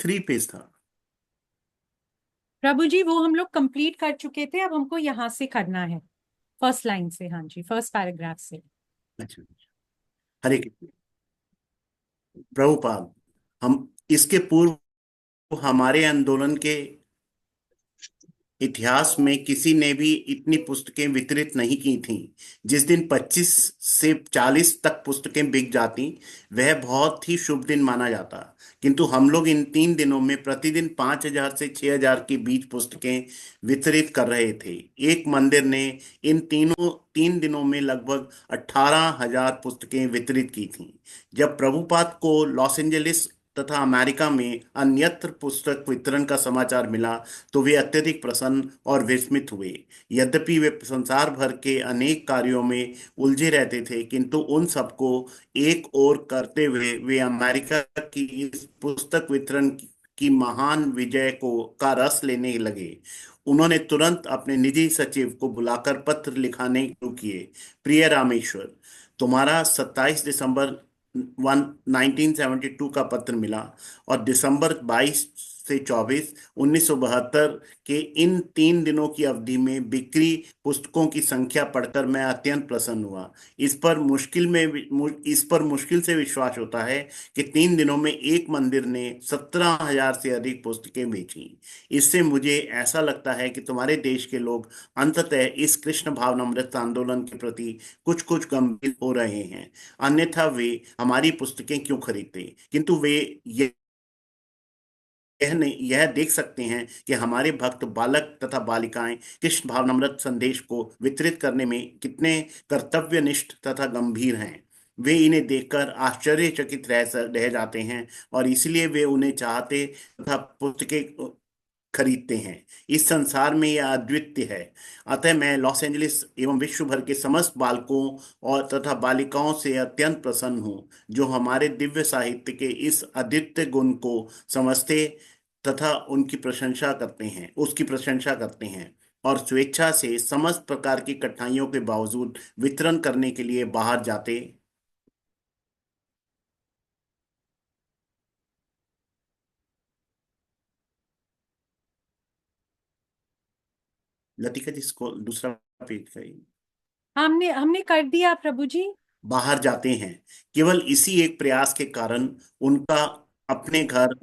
आखिरी पेज था। प्रभु जी, वो हम लोग कंप्लीट कर चुके थे, अब हमको यहाँ से करना है, फर्स्ट लाइन से। हाँ जी, फर्स्ट पैराग्राफ से। अच्छा। हरे कृष्ण। प्रभुपाद, हम इसके पूर्व हमारे आंदोलन के इतिहास में किसी ने भी इतनी पुस्तकें वितरित नहीं की थीं। जिस दिन 25 से 40 तक पुस्तकें बिक जाती, वह बहुत ही शुभ दिन माना जाता। किंतु हम लोग इन 3 दिनों में प्रतिदिन 5,000 से 6,000 के बीच पुस्तकें वितरित कर रहे थे। एक मंदिर ने इन 3 दिनों में लगभग 18,000 पुस्तकें वितरित की थीं। जब प्रभुपाद को लॉस एंजलिस तथा अमेरिका में अन्यत्र पुस्तक वितरण का समाचार मिला, तो वे अत्यधिक प्रसन्न और विस्मित हुए। यद्यपि वे संसार भर के अनेक कार्यों में उलझे रहते थे, किंतु उन सबको एक ओर करते हुए वे अमेरिका की इस पुस्तक वितरण की महान विजय को का रस लेने लगे। उन्होंने तुरंत अपने निजी सचिव को बुलाकर पत्र लिखाने शुरू किए। प्रिय रामेश्वर, तुम्हारा 27 दिसंबर 1972 का पत्र मिला, और दिसंबर 22 से 24 1972 के इन 3 दिनों की अवधि में बिक्री पुस्तकों की संख्या पढ़कर मैं अत्यंत प्रसन्न हुआ। इस पर मुश्किल से विश्वास होता है कि 3 दिनों में एक मंदिर ने 17,000 से अधिक पुस्तकें बेची। इससे मुझे ऐसा लगता है कि तुम्हारे देश के लोग अंततः इस कृष्ण भावनामृत आंदोलन के प्रति कुछ कुछ गंभीर हो रहे हैं। अन्यथा वे हमारी पुस्तकें क्यों खरीदते? किंतु वे यह देख सकते हैं कि हमारे भक्त बालक तथा बालिकाएं कृष्ण भावनामृत संदेश को वितरित करने में कितने कर्तव्यनिष्ठ तथा गंभीर हैं। वे इन्हें देखकर आश्चर्यचकित रह जाते हैं, और इसलिए वे उन्हें चाहते तथा पुस्तकें खरीदते हैं। इस संसार में यह अद्वितीय है। अतः मैं लॉस एंजलिस एवं विश्व भर के समस्त बालकों और तथा बालिकाओं से अत्यंत प्रसन्न हूँ, जो हमारे दिव्य साहित्य के इस अद्वितीय गुण को समझते तथा उसकी प्रशंसा करते हैं, और स्वेच्छा से समस्त प्रकार की कठिनाइयों के बावजूद वितरण करने के लिए बाहर जाते। लतिका जी, इसको दूसरा पेज का हमने हमने कर दिया प्रभु जी। बाहर जाते हैं। केवल इसी एक प्रयास के कारण उनका अपने घर,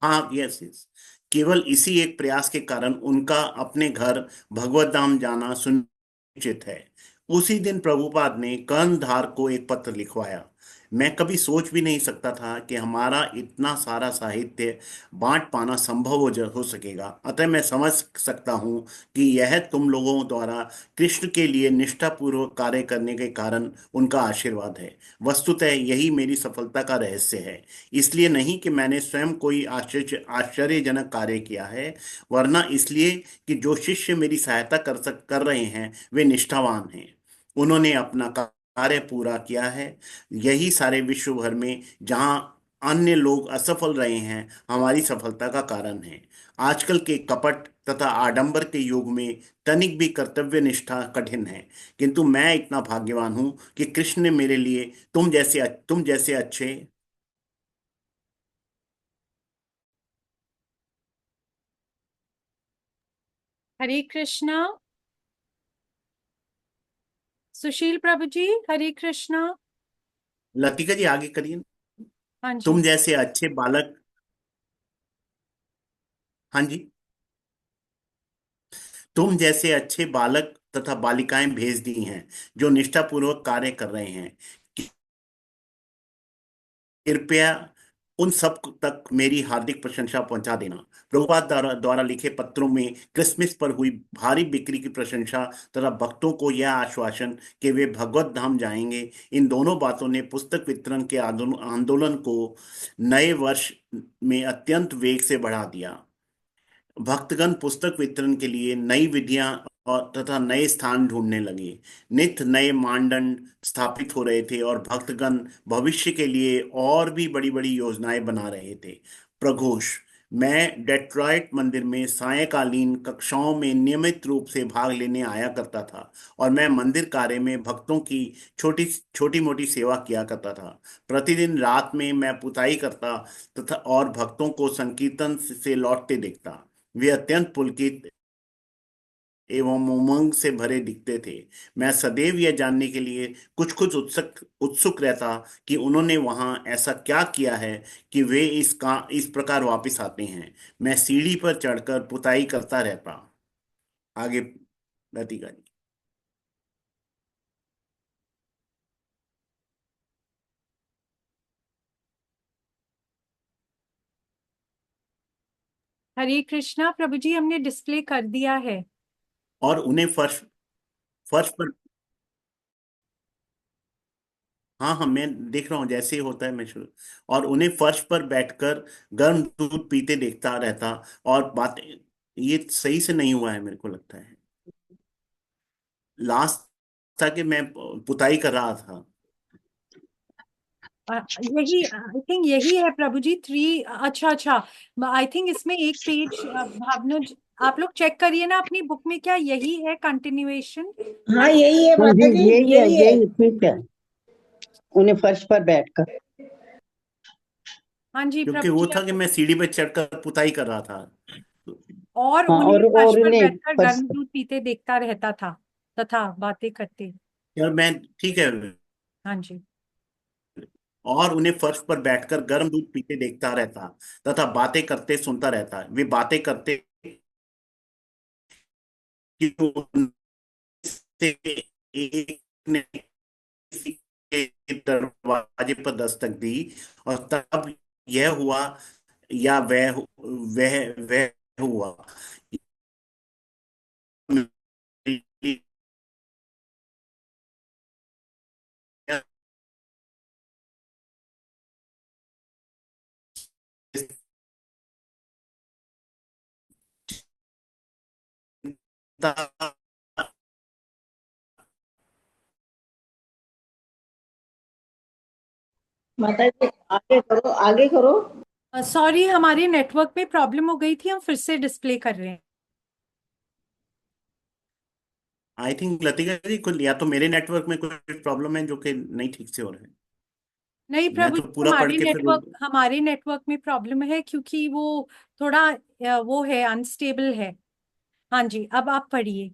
हाँ, यस यस, केवल इसी एक प्रयास के कारण उनका अपने घर भगवत धाम जाना सुनिश्चित है। उसी दिन प्रभुपाद ने कर्णधार को एक पत्र लिखवाया। मैं कभी सोच भी नहीं सकता था कि हमारा इतना सारा साहित्य बांट पाना संभव हो सकेगा। अतः मैं समझ सकता हूँ कि यह तुम लोगों द्वारा कृष्ण के लिए निष्ठापूर्वक कार्य करने के कारण उनका आशीर्वाद है। वस्तुतः यही मेरी सफलता का रहस्य है। इसलिए नहीं कि मैंने स्वयं कोई आश्चर्यजनक कार्य किया है, वरना इसलिए कि जो शिष्य मेरी सहायता कर रहे हैं, वे निष्ठावान हैं। उन्होंने अपना कार्य पूरा किया है। यही सारे विश्व भर में जहां अन्य लोग असफल रहे हैं, हमारी सफलता का कारण है। आजकल के कपट तथा आडंबर के युग में तनिक भी कर्तव्य निष्ठा कठिन है, किंतु मैं इतना भाग्यवान हूं कि कृष्ण ने मेरे लिए तुम जैसे अच्छे। हरे कृष्णा। सुशील प्रभु जी, हरे कृष्णा। लतिका जी, आगे करिए। हाँ तुम जी। जैसे अच्छे बालक, हाँ जी, तुम जैसे अच्छे बालक तथा बालिकाएं भेज दी हैं, जो निष्ठापूर्वक कार्य कर रहे हैं। कृपया उन सब तक मेरी हार्दिक प्रशंसा पहुंचा देना। प्रभुपाद द्वारा लिखे पत्रों में क्रिसमस पर हुई भारी बिक्री की प्रशंसा तथा भक्तों को यह आश्वासन कि वे भगवत धाम जाएंगे, इन दोनों बातों ने पुस्तक वितरण के आंदोलन को नए वर्ष में अत्यंत वेग से बढ़ा दिया। भक्तगण पुस्तक वितरण के लिए नई विधियां और तथा नए स्थान ढूंढने लगे। नित्य नए मानदंड स्थापित हो रहे थे, और भक्तगण भविष्य के लिए और भी बड़ी बड़ी योजनाएं बना रहे थे। प्रघोष, मैं डेट्रॉयट मंदिर में सायंकालीन कक्षाओं में नियमित रूप से भाग लेने आया करता था, और मैं मंदिर कार्य में भक्तों की छोटी छोटी मोटी सेवा किया करता था। प्रतिदिन रात में मैं पुताई करता तथा और भक्तों को संकीर्तन से लौटते देखता। वे अत्यंत पुलकित एवं उमंग से भरे दिखते थे। मैं सदैव यह जानने के लिए कुछ कुछ उत्सुक उत्सुक रहता कि उन्होंने वहां ऐसा क्या किया है कि वे इस प्रकार वापस आते हैं। मैं सीढ़ी पर चढ़कर पुताई करता रहता। आगे लतिका जी। हरे कृष्णा प्रभु जी, हमने डिस्प्ले कर दिया है। और उन्हें फर्श फर्श पर, हाँ हाँ मैं देख रहा हूँ जैसे ही होता है मैं शुरू। और उन्हें फर्श पर बैठकर गर्म दूध पीते देखता रहता और बातें। ये सही से नहीं हुआ है मेरे को लगता है। लास्ट था कि मैं पुताई कर रहा था। यही आई थिंक यही है प्रभु जी, 3। अच्छा अच्छा, आई थिंक इसमें एक पेज, भावनुज आप लोग चेक करिए ना अपनी बुक में, क्या यही है कंटिन्यूएशन? हाँ यही है हाँ माता जी, जी, यही है, यही है। यही ठीक है। उन्हें फर्श पर बैठकर। हाँ जी क्योंकि प्रभु वो जी, था कि मैं सीढ़ी पर चढ़कर पुताई कर रहा था। और हाँ, उन्हें फर्श और पर उन्हें बैठकर फर्श गर्म दूध पीते देखता रहता था तथा बातें करते। और मैं, ठीक है, हाँ जी। और उन्हें फर्श पर बैठकर गर्म दूध पीते देखता रहता तथा बातें करते सुनता रहता। वे बातें करते कि उनसे एक ने किसी के दरवाजे पर दस्तक दी, और तब यह हुआ या वह हुआ। माता जी आगे करो, आगे करो। सॉरी, हमारे नेटवर्क में प्रॉब्लम हो गई थी, हम फिर से डिस्प्ले कर रहे हैं। आई थिंक लतिका जी कुछ, या तो मेरे नेटवर्क में कुछ प्रॉब्लम है जो कि नहीं ठीक से हो रहा है। नहीं मैं प्रभु तो जी, पूरा पढ़ के फिर हमारे नेटवर्क में प्रॉब्लम है, क्योंकि वो थोड़ा वो है, अनस्टेबल है। हाँ जी, अब आप पढ़िए।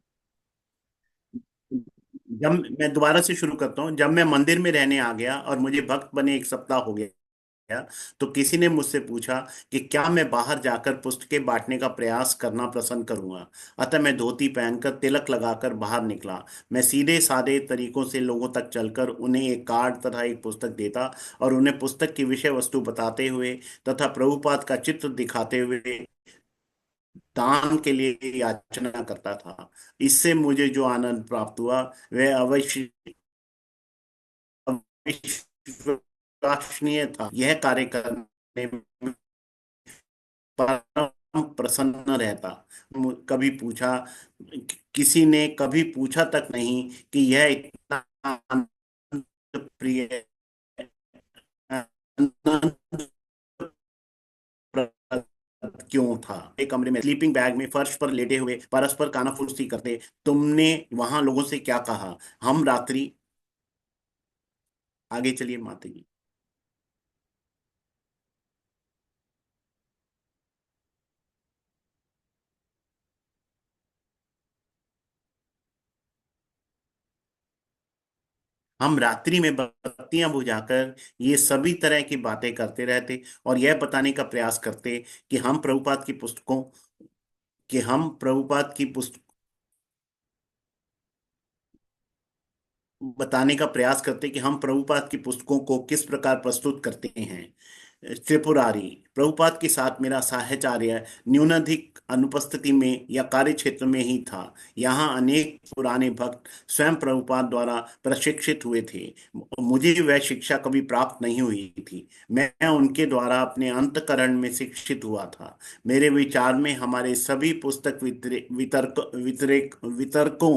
जब मैं दोबारा से शुरू करता हूँ। जब मैं मंदिर में रहने आ गया और मुझे भक्त बने एक सप्ताह हो गया, तो किसी ने मुझसे पूछा कि क्या मैं बाहर जाकर पुस्तकें बांटने का प्रयास करना पसंद करूंगा। अतः मैं धोती पहनकर तिलक लगाकर बाहर निकला। मैं सीधे साधे तरीकों से लोगों तक चलकर उन्हें एक कार्ड तथा एक पुस्तक देता, और उन्हें पुस्तक की विषय वस्तु बताते हुए तथा प्रभुपाद का चित्र दिखाते हुए दान के लिए याचना करता था। इससे मुझे जो आनंद प्राप्त हुआ वह अविश्वसनीय था। यह कार्य करने में परम प्रसन्न रहता। कभी पूछा किसी ने कभी पूछा तक नहीं कि यह इतना आनंद प्रिय आनंद क्यों था। एक कमरे में स्लीपिंग बैग में फर्श पर लेटे हुए परस्पर कानाफूसी करते। तुमने वहां लोगों से क्या कहा? हम रात्रि, आगे चलिए माता जी। हम रात्रि में बत्तियां बुझाकर ये सभी तरह की बातें करते रहते और यह बताने का प्रयास करते कि हम प्रभुपाद की पुस्तकों कि हम प्रभुपाद की पुस्तक बताने का प्रयास करते कि हम प्रभुपाद की पुस्तकों को किस प्रकार प्रस्तुत करते हैं। त्रिपुरारी प्रभुपाद के साथ मेरा साहचर्य न्यूनाधिक अनुपस्थिति में या कार्य क्षेत्र में ही था। यहाँ अनेक पुराने भक्त स्वयं प्रभुपाद द्वारा प्रशिक्षित हुए थे। मुझे वह शिक्षा कभी प्राप्त नहीं हुई थी। मैं उनके द्वारा अपने अंतःकरण में शिक्षित हुआ था। मेरे विचार में हमारे सभी पुस्तक वितरकों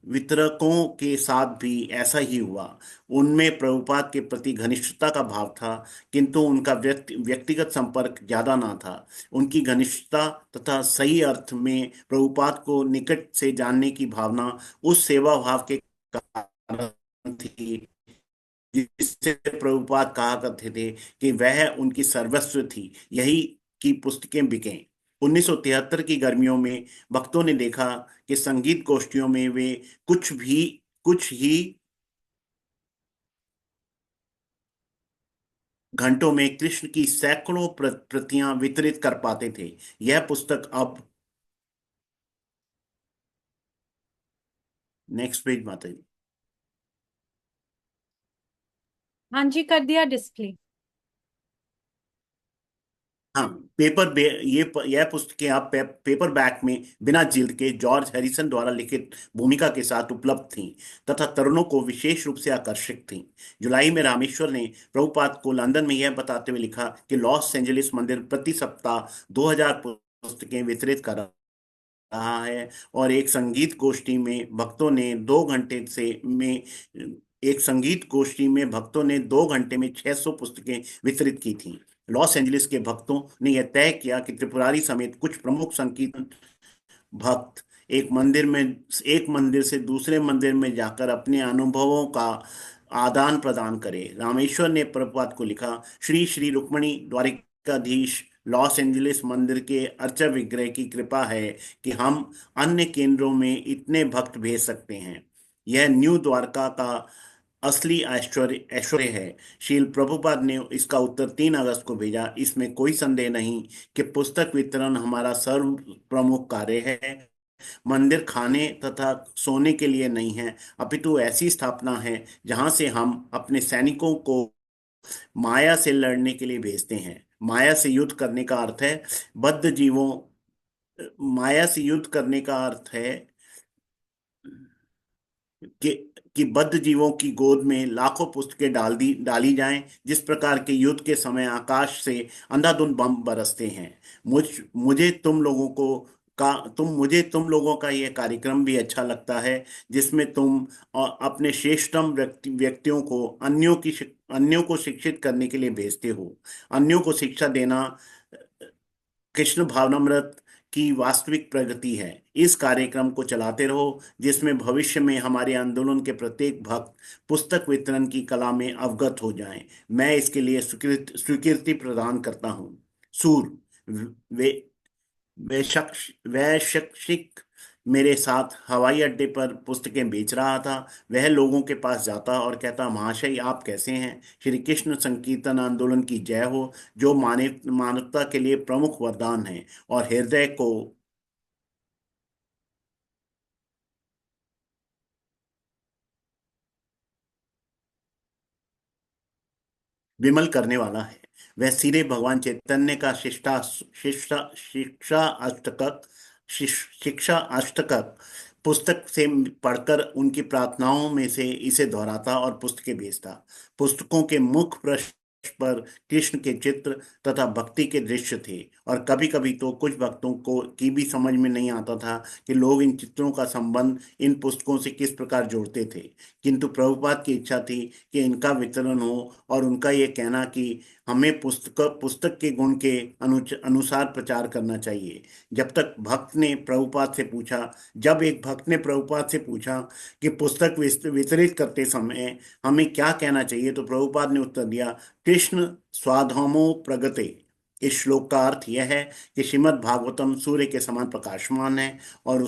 वितरकों के साथ भी ऐसा ही हुआ। उनमें प्रभुपाद के प्रति घनिष्ठता का भाव था, किंतु उनका व्यक्तिगत संपर्क ज्यादा ना था। उनकी घनिष्ठता तथा सही अर्थ में प्रभुपाद को निकट से जानने की भावना उस सेवा भाव के कारण थी जिससे प्रभुपाद कहा करते थे कि वह उनकी सर्वस्व थी। यही की पुस्तकें बिकें। 1973 की गर्मियों में भक्तों ने देखा कि संगीत गोष्ठियों में वे कुछ ही घंटों में कृष्ण की सैकड़ों प्रतियां वितरित कर पाते थे। यह पुस्तक अब नेक्स्ट पेज माता जी। हाँ जी, कर दिया डिस्प्ले। हाँ, यह पुस्तकें आप पेपर बैक में बिना जिल्द के जॉर्ज हैरिसन द्वारा लिखित भूमिका के साथ उपलब्ध थीं तथा तरुणों को विशेष रूप से आकर्षक थीं। जुलाई में रामेश्वर ने प्रभुपाद को लंदन में यह बताते हुए लिखा कि लॉस एंजलिस मंदिर प्रति सप्ताह 2000 पुस्तकें वितरित कर रहा है और एक संगीत गोष्ठी में भक्तों ने 2 घंटे में 600 पुस्तकें वितरित की थीं। लॉस एंजलिस के भक्तों ने यह तय किया कि त्रिपुरारी समेत कुछ प्रमुख संकीर्तन भक्त एक मंदिर से दूसरे मंदिर में जाकर अपने अनुभवों का आदान प्रदान करें। रामेश्वर ने प्रभुपाद को लिखा, श्री श्री रुक्मणी द्वारिकाधीश लॉस एंजलिस मंदिर के अर्चा विग्रह की कृपा है कि हम अन्य केंद्रों में इतने भक्त भेज सकते हैं। यह न्यू द्वारका का असली ऐश्वर्य ऐश्वर्य है। शील प्रभुपाद ने इसका उत्तर 3 अगस्त को भेजा। इसमें कोई संदेह नहीं कि पुस्तक वितरण हमारा सर्व प्रमुख कार्य है। मंदिर खाने तथा सोने के लिए नहीं है, अपितु ऐसी स्थापना है जहां से हम अपने सैनिकों को माया से लड़ने के लिए भेजते हैं। माया से युद्ध करने का अर्थ है बद्ध जीवों माया से युद्ध करने का अर्थ है कि बद्ध जीवों की गोद में लाखों पुस्तकें डाली जाएं, जिस प्रकार के युद्ध के समय आकाश से अंधाधुंध बम बरसते हैं। मुझ मुझे तुम लोगों का यह कार्यक्रम भी अच्छा लगता है, जिसमें तुम अपने श्रेष्ठतम व्यक्तियों को अन्यों को शिक्षित करने के लिए भेजते हो। अन्यों को शिक्षा देना कृष्ण भावनामृत की वास्तविक प्रगति है। इस कार्यक्रम को चलाते रहो, जिसमें भविष्य में हमारे आंदोलन के प्रत्येक भक्त पुस्तक वितरण की कला में अवगत हो जाएं। मैं इसके लिए स्वीकृति प्रदान करता हूं। सूर वे वह शैक्षिक मेरे साथ हवाई अड्डे पर पुस्तकें बेच रहा था। वह लोगों के पास जाता और कहता, महाशय आप कैसे हैं? श्री कृष्ण संकीर्तन आंदोलन की जय हो, जो मानवता के लिए प्रमुख वरदान है और हृदय को विमल करने वाला है। वह सिरे भगवान चैतन्य का शिक्षा अष्टकक पुस्तक से पढ़कर उनकी प्रार्थनाओं में से इसे दोहराता और पुस्तकें भेजता। पुस्तकों के मुख्य पृष्ठ पर कृष्ण के चित्र तथा भक्ति के दृश्य थे और कभी कभी तो कुछ भक्तों को की भी समझ में नहीं आता था कि लोग इन चित्रों का संबंध इन पुस्तकों से किस प्रकार जोड़ते थे। किंतु प्रभुपाद की इच्छा थी कि इनका वितरण हो और उनका ये कहना कि हमें पुस्तक के गुण के अनुसार प्रचार करना चाहिए। जब एक भक्त ने प्रभुपाद से पूछा कि पुस्तक वितरित करते समय हमें क्या कहना चाहिए, तो प्रभुपाद ने उत्तर दिया, कृष्ण स्वाधर्मो प्रगते। इस श्लोक का अर्थ यह है कि श्रीमद् भागवतम सूर्य के समान प्रकाशमान है और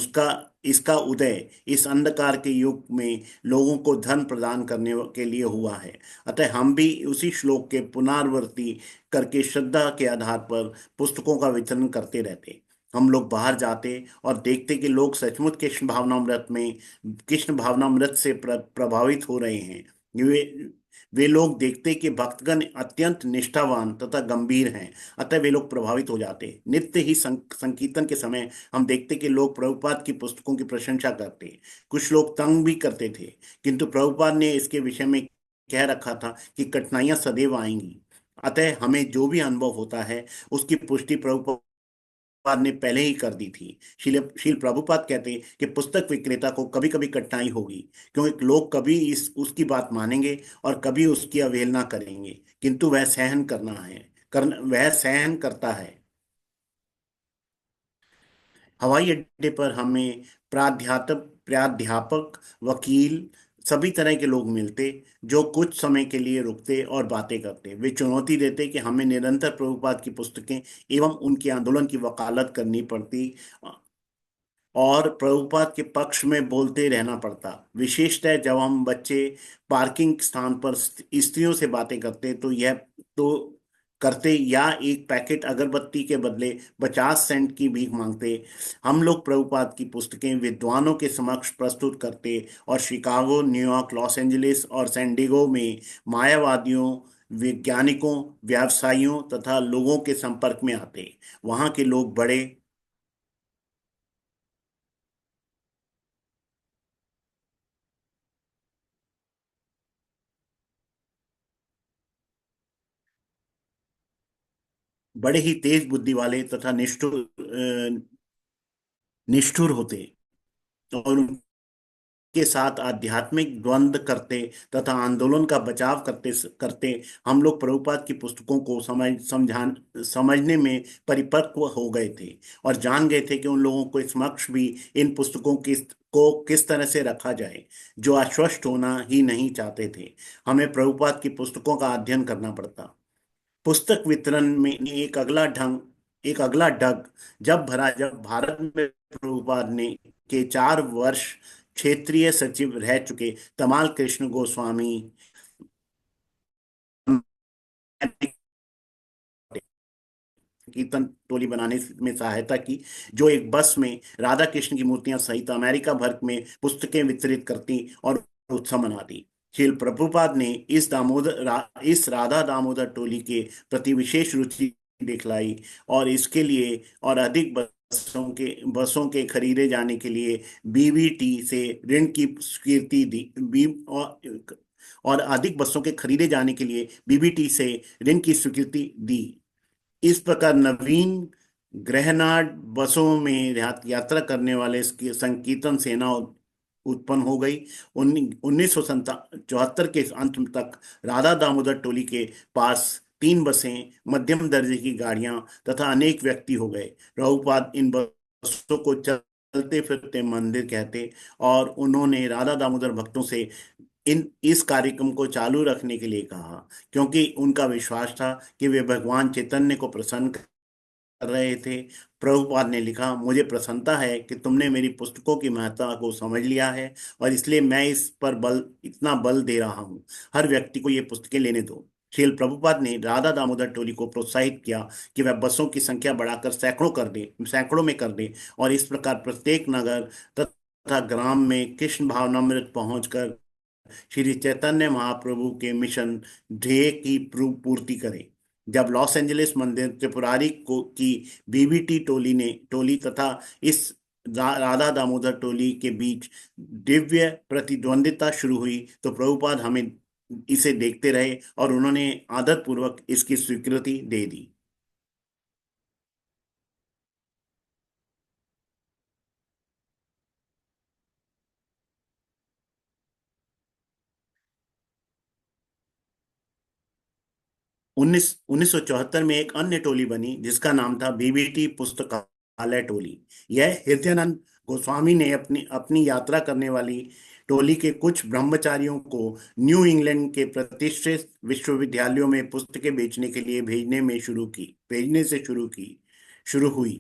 इसका उदय इस अंधकार के युग में लोगों को धन प्रदान करने के लिए हुआ है। अतः हम भी उसी श्लोक के पुनरावृत्ति करके श्रद्धा के आधार पर पुस्तकों का वितरण करते रहते। हम लोग बाहर जाते और देखते कि लोग सचमुच कृष्ण भावनामृत से प्रभावित हो रहे हैं। वे लोग देखते कि भक्तगण अत्यंत निष्ठावान तथा गंभीर हैं, अतः वे लोग प्रभावित हो जाते। नित्य ही संकीर्तन के समय हम देखते कि लोग प्रभुपाद की पुस्तकों की प्रशंसा करते। कुछ लोग तंग भी करते थे, किंतु प्रभुपाद ने इसके विषय में कह रखा था कि कठिनाइयां सदैव आएंगी। अतः हमें जो भी अनुभव होता है उसकी पुष्टि प्रभुपाद ने पहले ही कर दी थी। शील प्रभुपाद कहते हैं कि पुस्तक विक्रेता को कभी कभी कठिनाई होगी, क्योंकि लोग कभी इस उसकी बात मानेंगे और कभी उसकी अवहेलना करेंगे, किंतु वह सहन करता है। हवाई अड्डे पर हमें प्राध्यापक, वकील, सभी तरह के लोग मिलते, जो कुछ समय के लिए रुकते और बातें करते। वे चुनौती देते कि हमें निरंतर प्रभुपाद की पुस्तकें एवं उनके आंदोलन की वकालत करनी पड़ती और प्रभुपाद के पक्ष में बोलते रहना पड़ता। विशेषतः जब हम बच्चे पार्किंग स्थान पर स्त्रियों से बातें करते तो करते या एक पैकेट अगरबत्ती के बदले 50 सेंट की भीख मांगते। हम लोग प्रभुपाद की पुस्तकें विद्वानों के समक्ष प्रस्तुत करते और शिकागो, न्यूयॉर्क, लॉस एंजलिस और सैन डिएगो में मायावादियों, वैज्ञानिकों, व्यवसायियों तथा लोगों के संपर्क में आते। वहाँ के लोग बड़े ही तेज बुद्धि वाले तथा निष्ठुर होते और उनके साथ आध्यात्मिक द्वंद्व करते तथा आंदोलन का बचाव करते करते हम लोग प्रभुपाद की पुस्तकों को समझने में परिपक्व हो गए थे और जान गए थे कि उन लोगों को समक्ष भी इन पुस्तकों को किस तरह से रखा जाए, जो आश्वस्त होना ही नहीं चाहते थे। हमें प्रभुपाद की पुस्तकों का अध्ययन करना पड़ता। पुस्तक वितरण में एक अगला ढंग जब भारत में प्रभुपाद ने के 4 वर्ष क्षेत्रीय सचिव रह चुके तमाल कृष्ण गोस्वामी कीर्तन टोली बनाने में सहायता की, जो एक बस में राधा कृष्ण की मूर्तियां सहित अमेरिका भर में पुस्तकें वितरित करती और उत्सव मनाती। श्रील प्रभुपाद ने इस राधा दामोदर टोली के प्रति विशेष रुचि दिखलाई और इसके लिए और अधिक बसों के खरीदे जाने के लिए बीबीटी से ऋण की स्वीकृति दी बी और अधिक बसों के खरीदे जाने के लिए बीबीटी से ऋण की स्वीकृति दी। इस प्रकार नवीन ग्रहनाड बसों में यात्रा करने वाले संकीर्तन सेना उत्पन्न हो गई। 1974 के अंत तक राधा दामोदर टोली के पास 3 बसें, मध्यम दर्जे की गाड़ियां तथा अनेक व्यक्ति हो गए। प्रभुपाद इन बसों को चलते फिरते मंदिर कहते और उन्होंने राधा दामोदर भक्तों से इस कार्यक्रम को चालू रखने के लिए कहा, क्योंकि उनका विश्वास था कि वे भगवान चैतन्य को प्रसन्न कर रहे थे। प्रभुपाद ने लिखा, मुझे प्रसन्नता है कि तुमने मेरी पुस्तकों की महत्ता को समझ लिया है और इसलिए मैं इस पर इतना बल दे रहा हूँ। हर व्यक्ति को ये पुस्तकें लेने दो। श्रील प्रभुपाद ने राधा दामोदर टोली को प्रोत्साहित किया कि वह बसों की संख्या बढ़ाकर सैकड़ों में कर दे और इस प्रकार प्रत्येक नगर तथा ग्राम में कृष्ण भावनामृत पहुंचकर श्री चैतन्य महाप्रभु के मिशन ध्येय की पूर्ति करे। जब लॉस एंजलिस मंदिर त्रिपुरारी को की बीबीटी टोली तथा इस राधा दामोदर टोली के बीच दिव्य प्रतिद्वंदिता शुरू हुई, तो प्रभुपाद हमें इसे देखते रहे और उन्होंने आदर पूर्वक इसकी स्वीकृति दे दी। 1974 में एक अन्य टोली बनी जिसका नाम था बीबीटी पुस्तकालय टोली। यह हृदयानंद गोस्वामी ने अपनी अपनी यात्रा करने वाली टोली के कुछ ब्रह्मचारियों को न्यू इंग्लैंड के प्रतिष्ठित विश्वविद्यालयों में पुस्तकें बेचने के लिए भेजने से शुरू हुई।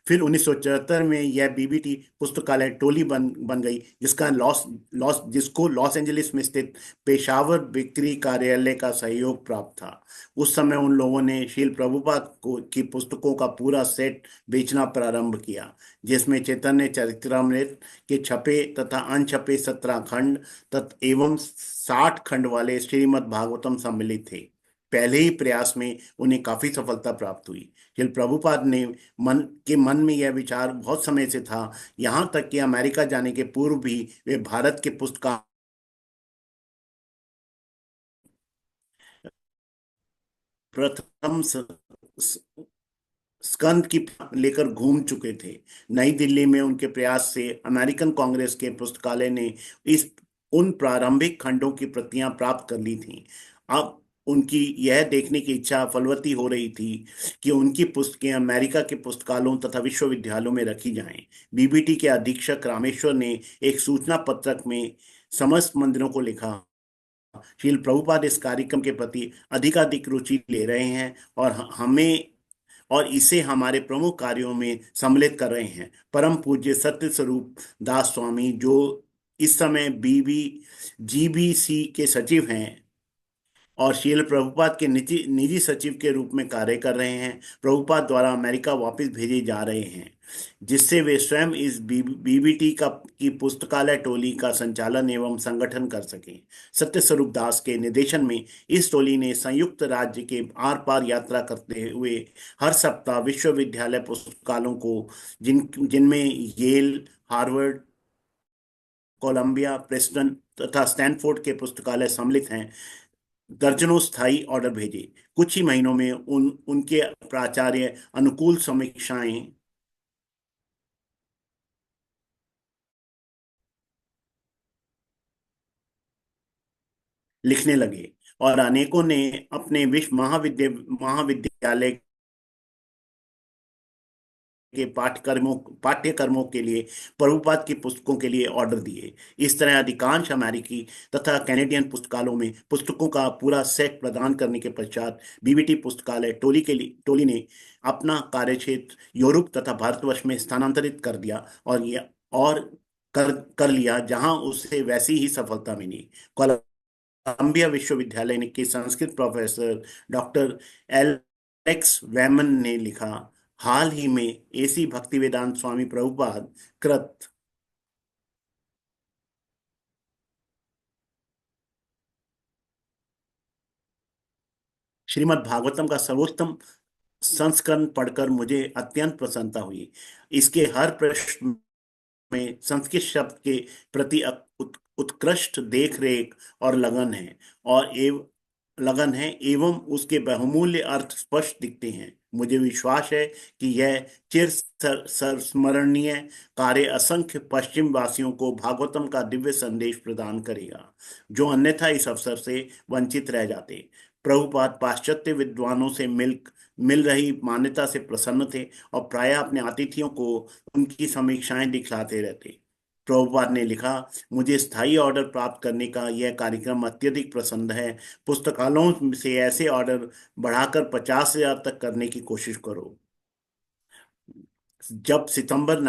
फिर 1974 में यह बीबीटी पुस्तकालय टोली बन गई, जिसको लॉस एंजलिस में स्थित पेशावर बिक्री कार्यालय का सहयोग प्राप्त था। उस समय उन लोगों ने श्रील प्रभुपाद की पुस्तकों का पूरा सेट बेचना प्रारंभ किया, जिसमें चैतन्य चरित्रामृत के छपे तथा अनछपे 17 खंड एवं 60 खंड वाले श्रीमद् भागवतम सम्मिलित थे। पहले ही प्रयास में उन्हें काफी सफलता प्राप्त हुई। श्रील प्रभुपाद ने मन में यह विचार बहुत समय से था, यहाँ तक कि अमेरिका जाने के पूर्व भी वे भारत के पुस्तक प्रथम स्कंद की लेकर घूम चुके थे। नई दिल्ली में उनके प्रयास से अमेरिकन कांग्रेस के पुस्तकालय ने इस उन प्रारंभिक खंडों की प्रतियां प्राप्त कर ली थीं। अब उनकी यह देखने की इच्छा फलवती हो रही थी कि उनकी पुस्तकें अमेरिका के पुस्तकालयों तथा विश्वविद्यालयों में रखी जाएं। बीबीटी के अधीक्षक रामेश्वर ने एक सूचना पत्रक में समस्त मंदिरों को लिखा, श्रील प्रभुपाद इस कार्यक्रम के प्रति अधिकाधिक रुचि ले रहे हैं और हमें और इसे हमारे प्रमुख कार्यों में सम्मिलित कर रहे हैं। परम पूज्य सत्य स्वरूप दास स्वामी, जो इस समय जीबीसी के सचिव हैं और श्रील प्रभुपाद के निजी निजी सचिव के रूप में कार्य कर रहे हैं, प्रभुपाद द्वारा अमेरिका वापस भेजे जा रहे हैं, जिससे वे स्वयं इस बीबीटी की पुस्तकालय टोली का संचालन एवं संगठन कर सकें। सत्य स्वरूप दास के निर्देशन में इस टोली ने संयुक्त राज्य के आर पार यात्रा करते हुए हर सप्ताह विश्वविद्यालय पुस्तकालयों को, जिनमें येल, हार्वर्ड, कोलंबिया, प्रिंसटन तथा स्टैनफोर्ड के पुस्तकालय सम्मिलित हैं, दर्जनों स्थायी ऑर्डर भेजे। कुछ ही महीनों में उनके प्राचार्य अनुकूल समीक्षाएं लिखने लगे और अनेकों ने अपने विश्व महाविद्यालय के पाठ्यक्रमों के लिए प्रभुपाद की पुस्तकों के लिए ऑर्डर दिए। इस तरह अधिकांश अमेरिकी तथा कैनेडियन पुस्तकालयों में पुस्तकों का पूरा सेट प्रदान करने के पश्चात बीबीटी पुस्तकालय टोली ने अपना कार्यक्षेत्र यूरोप तथा भारतवर्ष में स्थानांतरित कर दिया और कर लिया, जहां उसे वैसी ही सफलता मिली। कोलंबिया विश्वविद्यालय के संस्कृत प्रोफेसर डॉक्टर एलेक्स वैमन ने लिखा, हाल ही में एसी भक्तिवेदांत स्वामी प्रभुपाद कृत श्रीमद् भागवतम का सर्वोत्तम संस्करण पढ़कर मुझे अत्यंत प्रसन्नता हुई। इसके हर प्रश्न में संस्कृत शब्द के प्रति उत्कृष्ट देखरेख और लगन है एवं उसके बहुमूल्य अर्थ स्पष्ट दिखते हैं। मुझे विश्वास है कि यह चिर संस्मरणीय कार्य असंख्य पश्चिम वासियों को भागवतम का दिव्य संदेश प्रदान करेगा, जो अन्यथा इस अवसर से वंचित रह जाते। प्रभुपाद पाश्चात्य विद्वानों से मिल रही मान्यता से प्रसन्न थे और प्रायः अपने अतिथियों को उनकी समीक्षाएं दिखलाते रहते। प्रभुपाद ने लिखा, मुझे स्थायी ऑर्डर प्राप्त करने का यह कार्यक्रम अत्यधिक पसंद है। पुस्तकालयों से ऐसे ऑर्डर बढ़ाकर 50,000 तक करने की कोशिश करो। जब सितंबर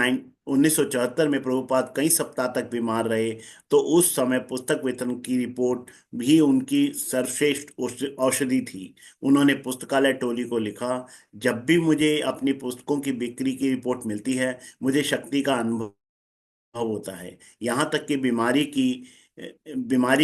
1974 में प्रभुपाद कई सप्ताह तक बीमार रहे, तो उस समय पुस्तक वितरण की रिपोर्ट भी उनकी सर्वश्रेष्ठ औषधि थी। उन्होंने पुस्तकालय टोली को लिखा, जब भी मुझे अपनी पुस्तकों की बिक्री की रिपोर्ट मिलती है, मुझे शक्ति का अनुभव होता है। यहाँ तक कि बीमारी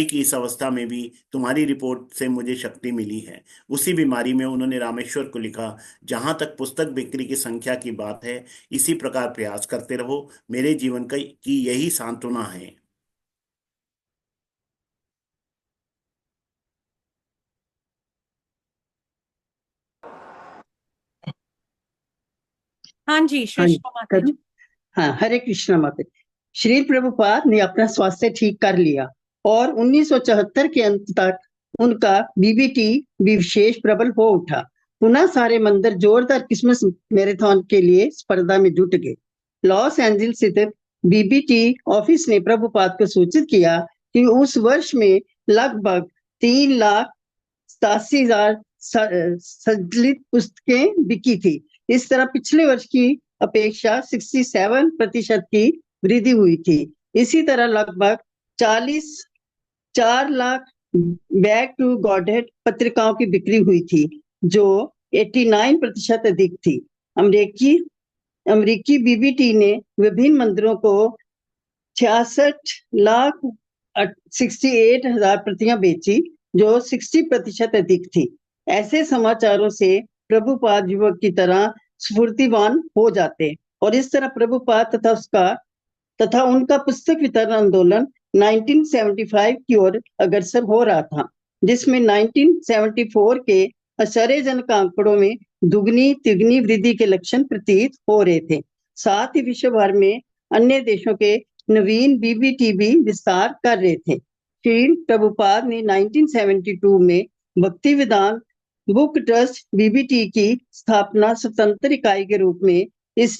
की इस अवस्था में भी तुम्हारी रिपोर्ट से मुझे शक्ति मिली है। उसी बीमारी में उन्होंने रामेश्वर को लिखा, जहां तक पुस्तक बिक्री की संख्या की बात है, इसी प्रकार प्रयास करते रहो, मेरे जीवन की यही सांत्वना है। हाँ जी, श्रेष्ठा माता जी। हाँ, हरे कृष्णा माता। श्री प्रभुपाद ने अपना स्वास्थ्य ठीक कर लिया और 1974 के अंत तक उनका बीबीटी भी विशेष प्रबल हो उठा। पुनः सारे मंदिर जोरदार क्रिसमस मैराथन के लिए स्पर्धा में जुट गए। लॉस एंजल्स स्थित बीबीटी ऑफिस ने प्रभुपाद को सूचित किया कि उस वर्ष में लगभग 3,87,000 संकलित पुस्तकें बिकी थी। इस तरह पिछले वर्ष की अपेक्षा 67% की वृद्धि हुई थी। इसी तरह लगभग 4 लाख बैक टू गॉडहेड पत्रिकाओं की बिक्री हुई थी, जो 89% अधिक थी। अमेरिकी बीबीटी ने विभिन्न मंदिरों को 66,68,000 प्रतियां बेची, जो 60% अधिक थी। ऐसे समाचारों से प्रभुपाद युवक की तरह स्फूर्तिवान हो जाते और इस तरह प्रभुपाद तथा उनका पुस्तक वितरण आंदोलन 1975 की ओर अग्रसर हो रहा था, जिसमें 1974 के आश्चर्यजनक आंकड़ों में दुगनी तिगनी वृद्धि के लक्षण प्रतीत हो रहे थे। साथ ही विश्व भर में अन्य देशों के नवीन बीबीटी भी विस्तार कर रहे थे। श्री प्रभुपाद ने 1972 में भक्ति वेदांत बुक ट्रस्ट बीबीटी की स्थापना स्वतंत्र इकाई के रूप में इस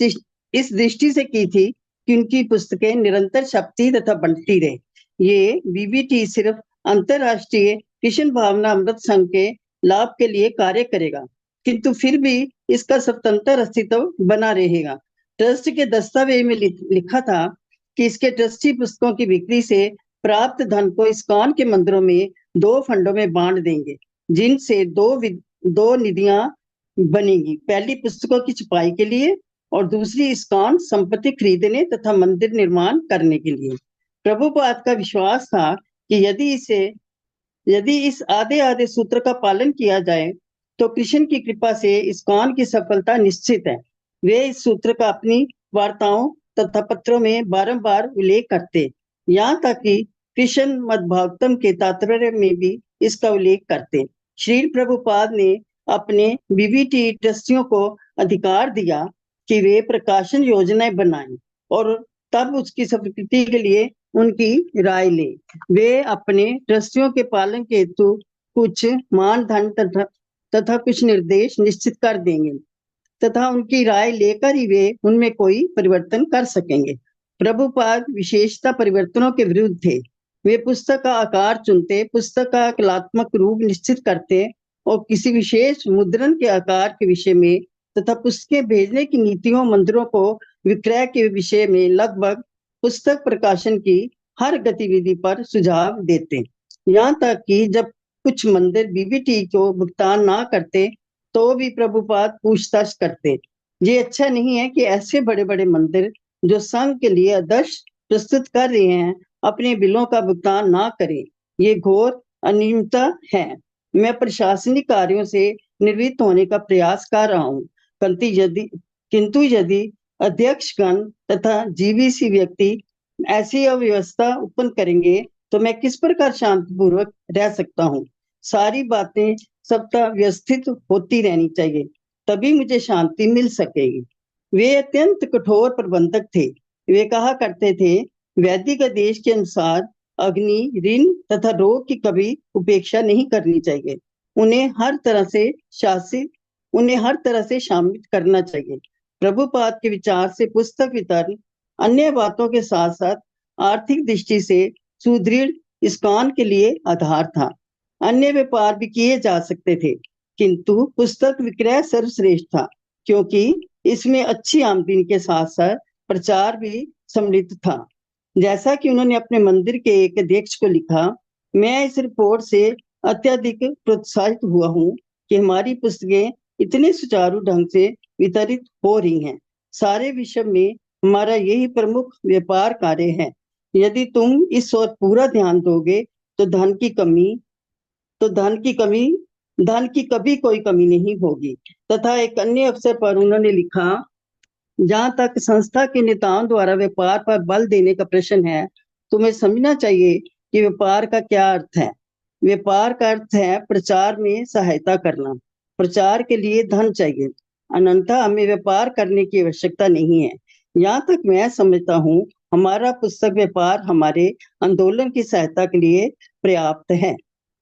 दृष्टि से की थी कि उनकी पुस्तकें निरंतर छपती तथा बढ़ती रहे। ये बीबीटी सिर्फ अंतरराष्ट्रीय कृष्ण भावना अमृत संघ के लाभ के लिए कार्य करेगा, किंतु फिर भी इसका स्वतंत्र अस्तित्व बना रहेगा। ट्रस्ट के दस्तावेज में लिखा था कि इसके ट्रस्टी पुस्तकों की बिक्री से प्राप्त धन को इस्कॉन के मंदिरों में 2 फंडों में बांट देंगे, जिनसे दो निधियां बनेगी। पहली पुस्तकों की छपाई के लिए और दूसरी इस्कॉन संपत्ति खरीदने तथा मंदिर निर्माण करने के लिए। प्रभुपाद का विश्वास था कि यदि इस आधे सूत्र का पालन किया जाए तो कृष्ण की कृपा से इस्कॉन की सफलता निश्चित है। वे इस सूत्र का अपनी वार्ताओं तथा पत्रों में बारंबार उल्लेख करते, यहाँ तक कि कृष्ण मद्भागवतम के तात्पर्य में भी इसका उल्लेख करते। श्री प्रभुपाद ने अपने बीबीटी ट्रस्टियों को अधिकार दिया कि वे प्रकाशन योजनाएं बनाएं और तब उसकी स्वीकृति के लिए उनकी राय ले। वे अपने ट्रस्टियों के पालन के हेतु कुछ मानदंड तथा कुछ निर्देश निश्चित कर देंगे तथा उनकी राय लेकर ही वे उनमें कोई परिवर्तन कर सकेंगे। प्रभुपाद विशेषता परिवर्तनों के विरुद्ध थे। वे पुस्तक का आकार चुनते, पुस्तक का कलात्मक रूप निश्चित करते और किसी विशेष मुद्रण के आकार के विषय में तथा पुस्तकें भेजने की नीतियों, मंदिरों को विक्रय के विषय में लगभग पुस्तक प्रकाशन की हर गतिविधि पर सुझाव देते। यहाँ तक कि जब कुछ मंदिर बीबीटी को भुगतान ना करते तो भी प्रभुपाद पूछताछ करते। ये अच्छा नहीं है कि ऐसे बड़े बड़े मंदिर जो संघ के लिए आदर्श प्रस्तुत कर रहे हैं अपने बिलों का भुगतान ना करें। ये घोर अनियमितता है। मैं प्रशासनिक कार्यों से निवृत्त होने का प्रयास कर रहा हूँ, किंतु यदि अध्यक्षगण तथा जीवीसी व्यक्ति ऐसी अव्यवस्था उत्पन्न करेंगे तो मैं किस प्रकार शांतिपूर्वक रह सकता हूँ। सारी बातें सबका व्यवस्थित होती रहनी चाहिए, तभी मुझे शांति मिल सकेगी। वे अत्यंत कठोर प्रबंधक थे। वे कहा करते थे, वैदिक आदेश के अनुसार अग्नि, ऋण तथा रोग की कभी उपेक्षा नहीं करनी चाहिए। उन्हें हर तरह से शामिल करना चाहिए। प्रभुपाद के विचार से पुस्तक वितरण अन्य बातों के साथ साथ आर्थिक दृष्टि से सुदृढ़ इस्कॉन के लिए आधार था। अन्य व्यापार भी किए जा सकते थे, किंतु पुस्तक विक्रय सर्वश्रेष्ठ था, क्योंकि इसमें अच्छी आमदनी के साथ साथ प्रचार भी सम्मिलित था। जैसा कि उन्होंने अपने मंदिर के एक अध्यक्ष को लिखा, मैं इस रिपोर्ट से अत्यधिक प्रोत्साहित हुआ हूँ कि हमारी पुस्तकें इतने सुचारू ढंग से वितरित हो रही हैं। सारे विश्व में हमारा यही प्रमुख व्यापार कार्य है। यदि तुम इस ओर पूरा ध्यान दोगे तो धन की कभी कोई कमी नहीं होगी। तथा एक अन्य अवसर पर उन्होंने लिखा, जहाँ तक संस्था के नेताओं द्वारा व्यापार पर बल देने का प्रश्न है, तुम्हें समझना चाहिए कि व्यापार का क्या अर्थ है। व्यापार का अर्थ है प्रचार में सहायता करना। प्रचार के लिए धन चाहिए, अन्यथा हमें व्यापार करने की आवश्यकता नहीं है। यहाँ तक मैं समझता हूँ हमारा पुस्तक व्यापार हमारे आंदोलन की सहायता के लिए पर्याप्त है।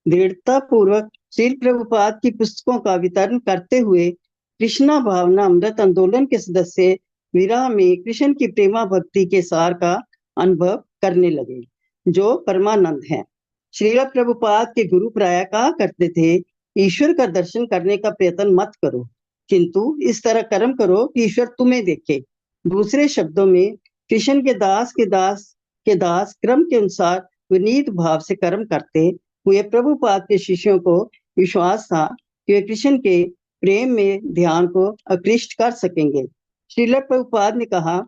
दृढ़ता पूर्वक श्री प्रभुपाद की पुस्तकों का वितरण करते हुए कृष्णा भावना अमृत आंदोलन के सदस्य विरह में कृष्ण की प्रेमा भक्ति के सार का अनुभव करने लगे, जो परमानंद है। श्रील प्रभुपाद के गुरु प्राय कहा करते थे, ईश्वर का दर्शन करने का प्रयत्न मत करो, किंतु इस तरह कर्म करो कि ईश्वर तुम्हें देखे। दूसरे शब्दों में, कृष्ण के दास क्रम के अनुसार विनीत भाव से कर्म करते हुए प्रभुपाद के शिष्यों को विश्वास था कि वे कृष्ण के प्रेम में ध्यान को आकृष्ट कर सकेंगे। श्रील प्रभुपाद ने कहा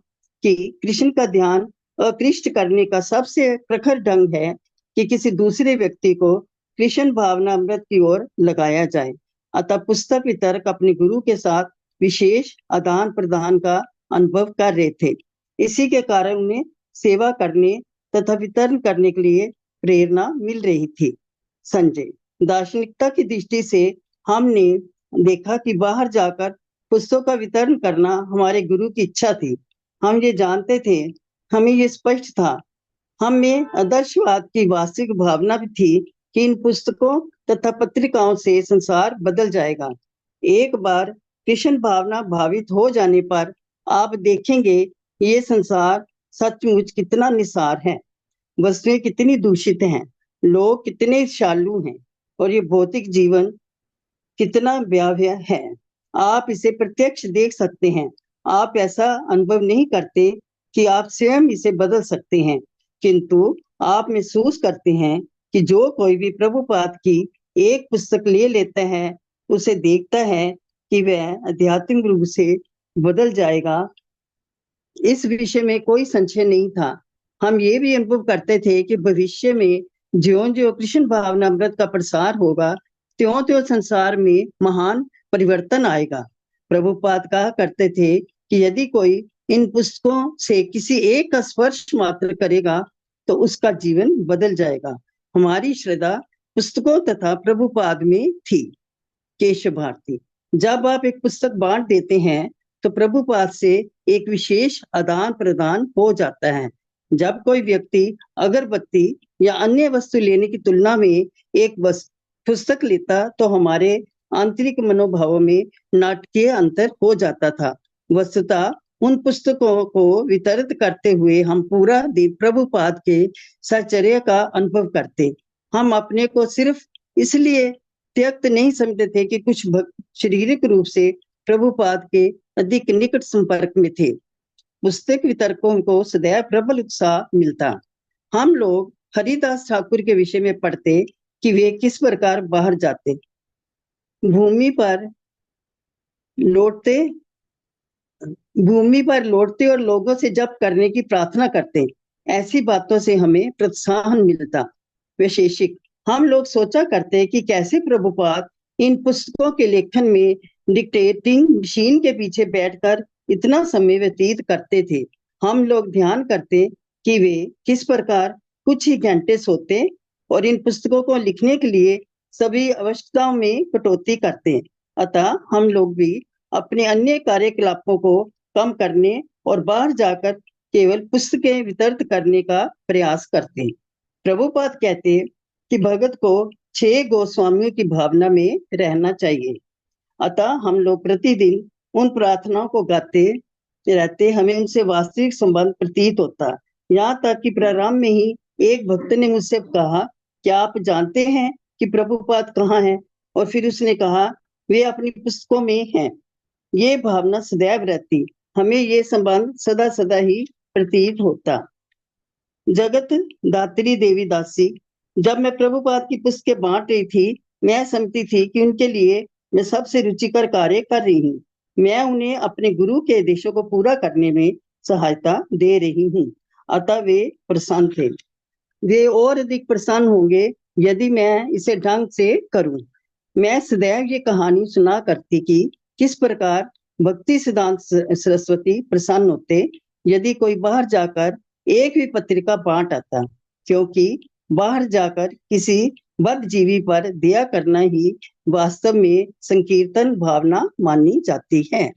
कि कृष्ण का ध्यान आकृष्ट करने का सबसे प्रखर ढंग है कि किसी दूसरे व्यक्ति को कृष्ण भावना अमृत की ओर लगाया जाए। अतः पुस्तक वितरक अपने गुरु के साथ विशेष आदान प्रदान का अनुभव कर रहे थे। इसी के कारण उन्हें सेवा करने तथा वितरण करने के लिए प्रेरणा मिल रही थी। संजय, दार्शनिकता की दृष्टि से हमने देखा कि बाहर जाकर पुस्तकों का वितरण करना हमारे गुरु की इच्छा थी। हम ये जानते थे, हमें ये स्पष्ट था, हम में आदर्शवाद की वास्तविक भावना भी थी कि इन पुस्तकों तथा पत्रिकाओं से संसार बदल जाएगा। एक बार कृष्ण भावना भावित हो जाने पर आप देखेंगे ये संसार सचमुच कितना निसार है, वस्तुएं कितनी दूषित हैं, लोग कितने शालू हैं और ये भौतिक जीवन कितना भयावह है। आप इसे प्रत्यक्ष देख सकते हैं। आप ऐसा अनुभव नहीं करते कि आप स्वयं इसे बदल सकते हैं, किंतु आप महसूस करते हैं कि जो कोई भी प्रभुपाद की एक पुस्तक ले लेता है, उसे देखता है कि वह आध्यात्मिक रूप से बदल जाएगा। इस विषय में कोई संशय नहीं था। हम ये भी अनुभव करते थे कि भविष्य में ज्यों-ज्यों कृष्ण भावना अमृत का प्रसार होगा, त्यों-त्यों संसार में महान परिवर्तन आएगा। प्रभुपाद कहा करते थे कि यदि कोई इन पुस्तकों से किसी एक का स्पर्श मात्र करेगा तो उसका जीवन बदल जाएगा। हमारी श्रद्धा पुस्तकों तथा प्रभुपाद में थी। केशव भारती, जब आप एक पुस्तक बांट देते हैं तो प्रभुपाद से एक विशेष आदान प्रदान हो जाता है। जब कोई व्यक्ति अगरबत्ती या अन्य वस्तु लेने की तुलना में एक पुस्तक लेता तो हमारे आंतरिक मनोभावों में नाटकीय अंतर हो जाता था। वस्तुतः उन पुस्तकों को वितरित करते हुए हम पूरा दिन प्रभुपाद के साहचर्य का अनुभव करते। हम अपने को सिर्फ इसलिए त्यक्त नहीं समझते थे कि कुछ भक्त शारीरिक रूप से प्रभुपाद के अधिक निकट संपर्क में थे। पुस्तक वितरकों को सदैव प्रबल उत्साह मिलता। हम लोग हरिदास ठाकुर के विषय में पढ़ते कि वे किस प्रकार बाहर जाते, भूमि पर लौटते और लोगों से जप करने की प्रार्थना करते। ऐसी बातों से हमें प्रोत्साहन मिलता। वैशेषिक, हम लोग सोचा करते कि कैसे प्रभुपाद इन पुस्तकों के लेखन में डिक्टेटिंग मशीन के पीछे बैठकर इतना समय व्यतीत करते थे। हम लोग ध्यान करते कि वे किस प्रकार कुछ ही घंटे सोते और इन पुस्तकों को लिखने के लिए सभी आवश्यकताओं में कटौती करते। अतः हम लोग भी अपने अन्य कार्यकलापों को कम करने और बाहर जाकर केवल पुस्तकें वितरित करने का प्रयास करते। प्रभुपाद कहते कि भगत को 6 गोस्वामियों की भावना में रहना चाहिए। अतः हम लोग प्रतिदिन उन प्रार्थनाओं को गाते रहते, हमें उनसे वास्तविक संबंध प्रतीत होता। यहाँ तक कि प्रारंभ में ही एक भक्त ने मुझसे कहा, क्या आप जानते हैं कि प्रभुपाद कहाँ हैं? और फिर उसने कहा, वे अपनी पुस्तकों में हैं। ये भावना सदैव रहती, हमें ये संबंध सदा सदा ही प्रतीत होता। जगत दात्री देवी दासी, जब मैं प्रभुपाद की पुस्तकें बांट रही थी, मैं समझती थी कि उनके लिए मैं सबसे रुचिकर कार्य कर रही हूँ। मैं उन्हें अपने गुरु के आदेशों को पूरा करने में सहायता दे रही हूँ। अतः वे प्रसन्न थे। वे और अधिक प्रसन्न होंगे यदि मैं इसे ढंग से करूं। मैं सदैव ये कहानी सुना करती कि किस प्रकार भक्ति सिद्धांत सरस्वती प्रसन्न होते यदि कोई बाहर जाकर एक भी पत्रिका बांट आता, क्योंकि बाहर जाकर किसी बद्ध जीवी पर दया करना ही वास्तव में संकीर्तन भावना मानी जाती है।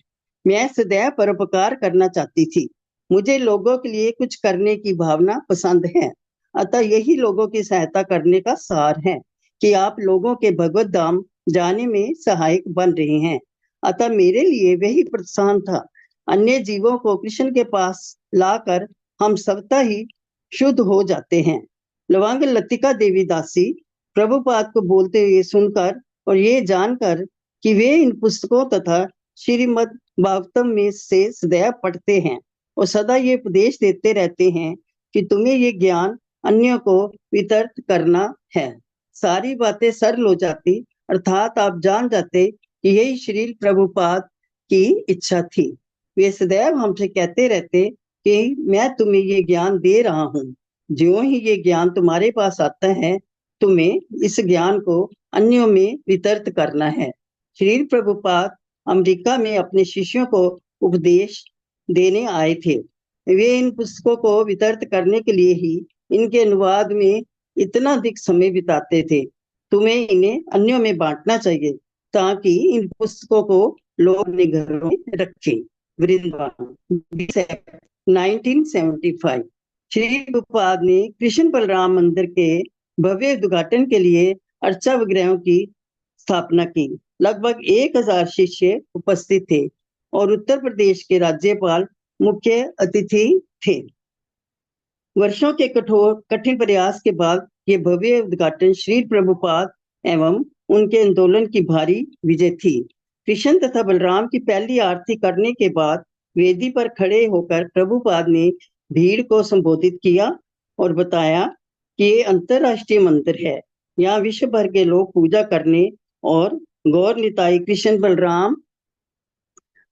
मैं सदैव परोपकार करना चाहती थी। मुझे लोगों के लिए कुछ करने की भावना पसंद है। अतः यही लोगों की सहायता करने का सार है कि आप लोगों के भगवत धाम जाने में सहायक बन रहे हैं। अतः मेरे लिए वही प्रोत्साहन था। अन्य जीवों को कृष्ण के पास लाकर हम सबता ही शुद्ध हो जाते हैं। लवांग लतिका देवी दासी प्रभुपाद को बोलते हुए सुनकर और ये जानकर कि वे इन पुस्तकों तथा श्रीमद् भागवतम में से सदैव पढ़ते हैं और सदा ये उपदेश देते रहते हैं कि तुम्हें ये ज्ञान अन्यों को वितरित करना है। सारी बातें सरल हो जाती, अर्थात आप जान जाते कि यही श्री प्रभुपाद की इच्छा थी। वे सदैव हमसे कहते रहते कि मैं तुम्हें ये ज्ञान दे रहा हूँ। ज्यों ही ये ज्ञान तुम्हारे पास आता है, तुम्हें इस ज्ञान को अन्यों में वितरित करना है। श्री प्रभुपाद अमेरिका में अपने शिष्यों को उपदेश देने आए थे। वे इन पुस्तकों को वितरित करने के लिए ही इनके अनुवाद में इतना अधिक समय बिताते थे। तुम्हें इन्हें अन्यों में बांटना चाहिए ताकि इन पुस्तकों को लोग अपने घरों में रखें। वृंदावन 1975। श्री प्रभुपाद ने कृष्ण बलराम मंदिर के भव्य उद्घाटन के लिए अर्चावगृहों की स्थापना की। लगभग 1000 शिष्य उपस्थित थे और उत्तर प्रदेश के राज्यपाल मुख्य अतिथि थे। वर्षों के कठिन प्रयास के बाद ये भव्य उद्घाटन श्री प्रभुपाद एवं उनके आंदोलन की भारी विजय थी। कृष्ण तथा बलराम की पहली आरती करने के बाद वेदी पर खड़े होकर प्रभुपाद ने भीड़ को संबोधित किया और बताया कि ये अंतरराष्ट्रीय मंदिर है, यहाँ विश्व भर के लोग पूजा करने और गौर निताई कृष्ण बलराम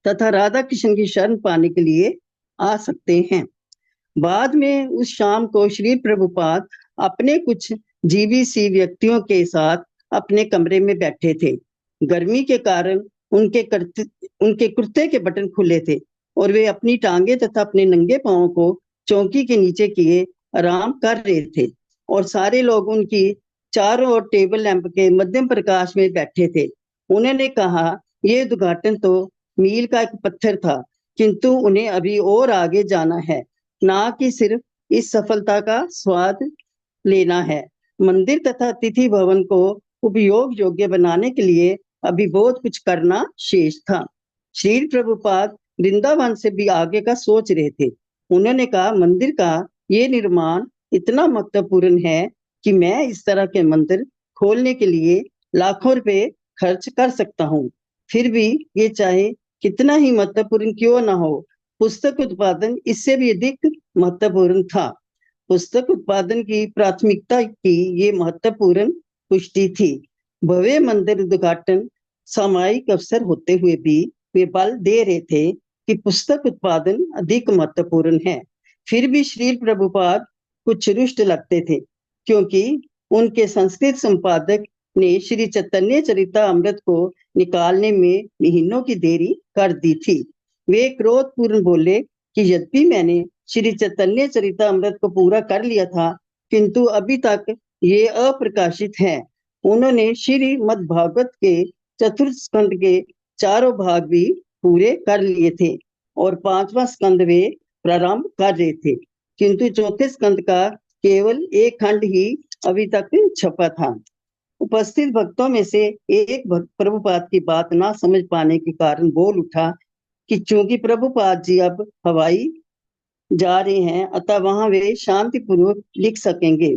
तथा राधा कृष्ण की शरण पाने के लिए आ सकते हैं। बाद में उस शाम को श्री प्रभुपाद अपने कुछ जीबीसी व्यक्तियों के साथ अपने कमरे में बैठे थे। गर्मी के कारण उनके कुर्ते के बटन खुले थे और वे अपनी टांगे तथा अपने नंगे पांवों को चौकी के नीचे किए आराम कर रहे थे और सारे लोग उनकी चारों ओर टेबल लैंप के मध्यम प्रकाश में बैठे थे। उन्होंने कहा, यह उद्घाटन तो मील का एक पत्थर था, किंतु उन्हें अभी और आगे जाना है, ना कि सिर्फ इस सफलता का स्वाद लेना है। मंदिर तथा अतिथि भवन को उपयोग योग्य बनाने के लिए अभी बहुत कुछ करना शेष था। श्री प्रभुपाद वृंदावन से भी आगे का सोच रहे थे। उन्होंने कहा, मंदिर का ये निर्माण इतना महत्वपूर्ण है कि मैं इस तरह के मंदिर खोलने के लिए लाखों रुपए खर्च कर सकता हूँ। फिर भी ये चाहे कितना ही महत्वपूर्ण क्यों ना हो, पुस्तक उत्पादन इससे भी अधिक महत्वपूर्ण था। पुस्तक उत्पादन की प्राथमिकता की ये महत्वपूर्ण पुष्टि थी। भव्य मंदिर उद्घाटन सामयिक अवसर होते हुए भी वे बल दे रहे थे कि पुस्तक उत्पादन अधिक महत्वपूर्ण है। फिर भी श्री प्रभुपाद कुछ रुष्ट लगते थे, क्योंकि उनके संस्कृत संपादक ने श्री चैतन्य चरितामृत को निकालने में महीनों की देरी कर दी थी। वे क्रोधपूर्ण बोले कि यद्यपि मैंने श्री चैतन्य चरितामृत को पूरा कर लिया था, किंतु अभी तक ये अप्रकाशित है। उन्होंने श्रीमद् भागवत के चतुर्थ स्कंद के चारों भाग भी पूरे कर लिए थे और 5वां स्कंद वे प्रारंभ कर रहे थे, किंतु चौथे स्कंद का केवल एक खंड ही अभी तक छपा था। उपस्थित भक्तों में से एक भक्त प्रभुपाद की बात ना समझ पाने के कारण बोल उठा कि चूंकि प्रभुपाद जी अब हवाई जा रहे हैं, अतः वहां वे शांतिपूर्वक लिख सकेंगे।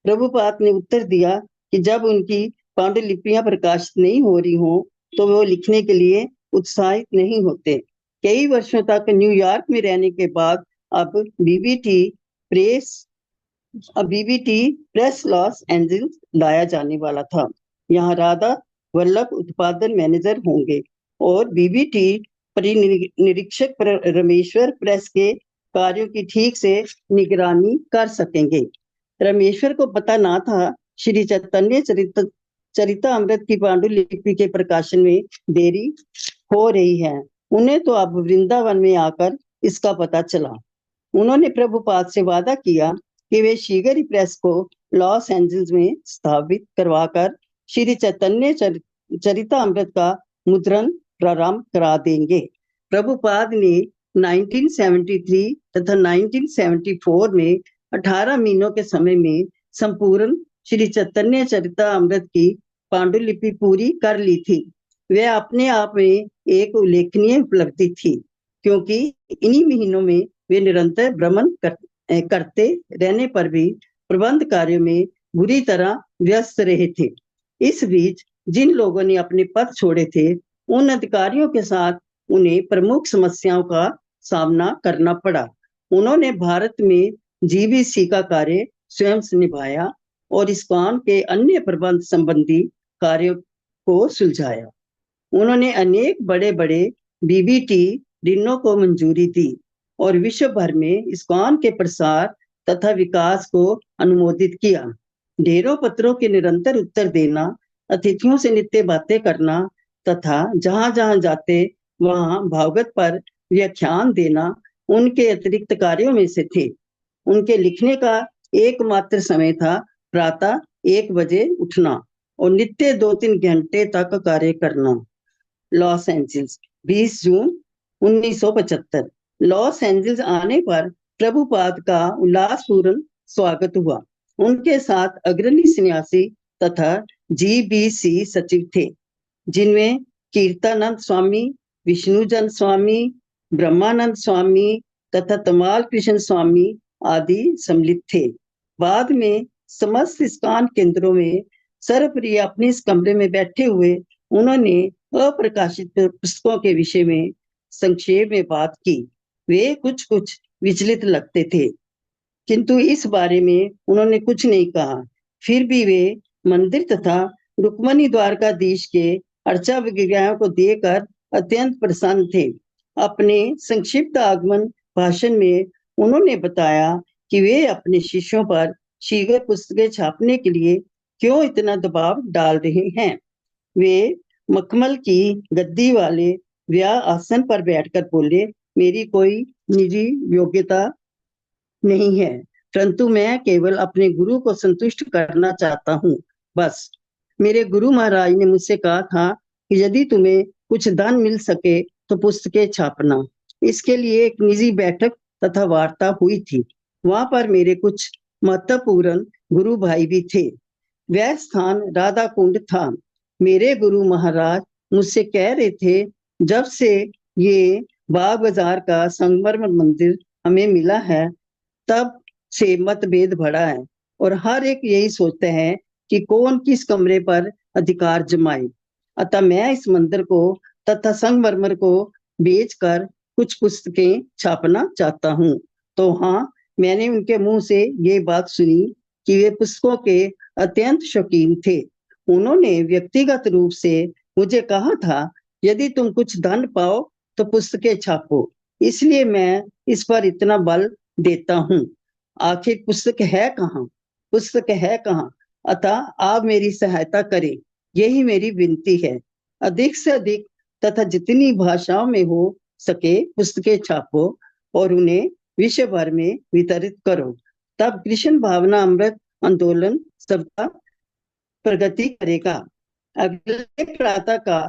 प्रभुपाद ने उत्तर दिया कि जब उनकी पांडुलिपियां प्रकाशित नहीं हो रही हो तो वो लिखने के लिए उत्साहित नहीं होते। कई वर्षों तक न्यूयॉर्क में रहने के बाद अब बीबीटी प्रेस लॉस एंजल्स लाया जाने वाला था। यहाँ राधा वल्लभ उत्पादन मैनेजर होंगे और बीबीटी परिनिरीक्षक रमेश्वर प्रेस के कार्यों की ठीक से निगरानी कर सकेंगे। रमेश्वर को पता ना था श्री चैतन्य चरितामृत की पांडुलिपि के प्रकाशन में देरी हो रही है। उन्हें तो अब वृंदावन में आकर इसका पता चला। उन्होंने प्रभुपाद से वादा किया कि वे शीघ्र ही प्रेस को लॉस एंजल्स में स्थापित करवाकर श्री चैतन्य चरितामृत का मुद्रण प्रारंभ करा देंगे। प्रभुपाद ने 1973 तथा 1974 में 18 महीनों के समय में संपूर्ण श्री चैतन्य चरितामृत की पांडुलिपि पूरी कर ली थी। वह अपने आप में एक उल्लेखनीय उपलब्धि थी, क्योंकि इन्हीं महीनों में वे निरंतर भ्रमण करते रहने पर भी प्रबंध कार्यों में बुरी तरह व्यस्त रहे थे। इस बीच जिन लोगों ने अपने पद छोड़े थे, उन अधिकारियों के साथ उन्हें प्रमुख समस्याओं का सामना करना पड़ा। उन्होंने भारत में जीबीसी का कार्य स्वयं से निभाया और इस्कॉन के अन्य प्रबंध संबंधी कार्यों को सुलझाया। उन्होंने अनेक बड़े बड़े बीबीटी ऋणों को मंजूरी दी और विश्व भर में इस्कॉन के प्रसार तथा विकास को अनुमोदित किया। ढेरों पत्रों के निरंतर उत्तर देना, अतिथियों से नित्य बातें करना तथा जहां जहां जाते वहां भागवत पर व्याख्यान देना उनके अतिरिक्त कार्यों में से थे। उनके लिखने का एकमात्र समय था प्रातः 1 बजे उठना और नित्य 2-3 घंटे तक कार्य करना। लॉस एंजल्स 20 जून 1975। लॉस एंजल्स आने पर प्रभुपाद का उल्लासपूर्ण स्वागत हुआ। उनके साथ अग्रणी सन्यासी तथा जीबीसी सचिव थे, जिनमें कीर्तानंद स्वामी, विष्णुजन स्वामी, ब्रह्मानंद स्वामी तथा तमाल कृष्ण स्वामी आदि सम्मिलित थे। बाद में समस्त इस्कॉन केंद्रों में सर्वप्रिय अपने इस कमरे में बैठे हुए उन्होंने अप्रकाशित पुस्तकों के विषय में संक्षेप में बात की। वे कुछ विचलित लगते थे, किंतु इस बारे में उन्होंने कुछ नहीं कहा। फिर भी वे मंदिर तथा रुक्मणी द्वारकाधीश के अर्चा विग्रहों को देखकर अत्यंत प्रसन्न थे। अपने संक्षिप्त आगमन भाषण में उन्होंने बताया कि वे अपने शिष्यों पर शीघ्र पुस्तकें छापने के लिए क्यों इतना दबाव डाल रहे हैं। वे मखमल की गद्दी वाले व्याह आसन पर बैठकर बोले, मेरी कोई निजी योग्यता नहीं है, परंतु मैं केवल अपने गुरु को संतुष्ट करना चाहता हूँ, बस। मेरे गुरु महाराज ने मुझसे कहा था कि यदि तुम्हें कुछ दान मिल सके तो पुस्तकें छापना। इसके लिए एक निजी बैठक तथा वार्ता हुई थी। वहां पर मेरे कुछ महत्वपूर्ण गुरु भाई भी थे। वह स्थान राधा कुंड था। मेरे गुरु महाराज मुझसे कह रहे थे, जब से ये बाग बाजार का संगमरमर मंदिर हमें मिला है, तब से मतभेद बढ़ा है और हर एक यही सोचता है कि कौन किस कमरे पर अधिकार जमाए। अतः मैं इस मंदिर को तथा संगमरमर को बेचकर कुछ पुस्तकें छापना चाहता हूँ। तो हाँ, मैंने उनके मुंह से ये बात सुनी कि वे पुस्तकों के अत्यंत शौकीन थे। उन्होंने व्यक्तिगत रूप से मुझे कहा था, यदि तुम कुछ धन पाओ तो पुस्तकें छापो, इसलिए मैं इस पर इतना बल देता हूँ। आखिर पुस्तक है कहाँ? पुस्तक है कहाँ? अतः आप मेरी सहायता करें, यही मेरी विनती है। अधिक से अधिक तथा जितनी भाषाओं में हो सके पुस्तकें छापो और उन्हें विश्व भर में वितरित करो, तब कृष्ण भावना अमृत आंदोलन सबका प्रगति करेगा। अगले प्रातः का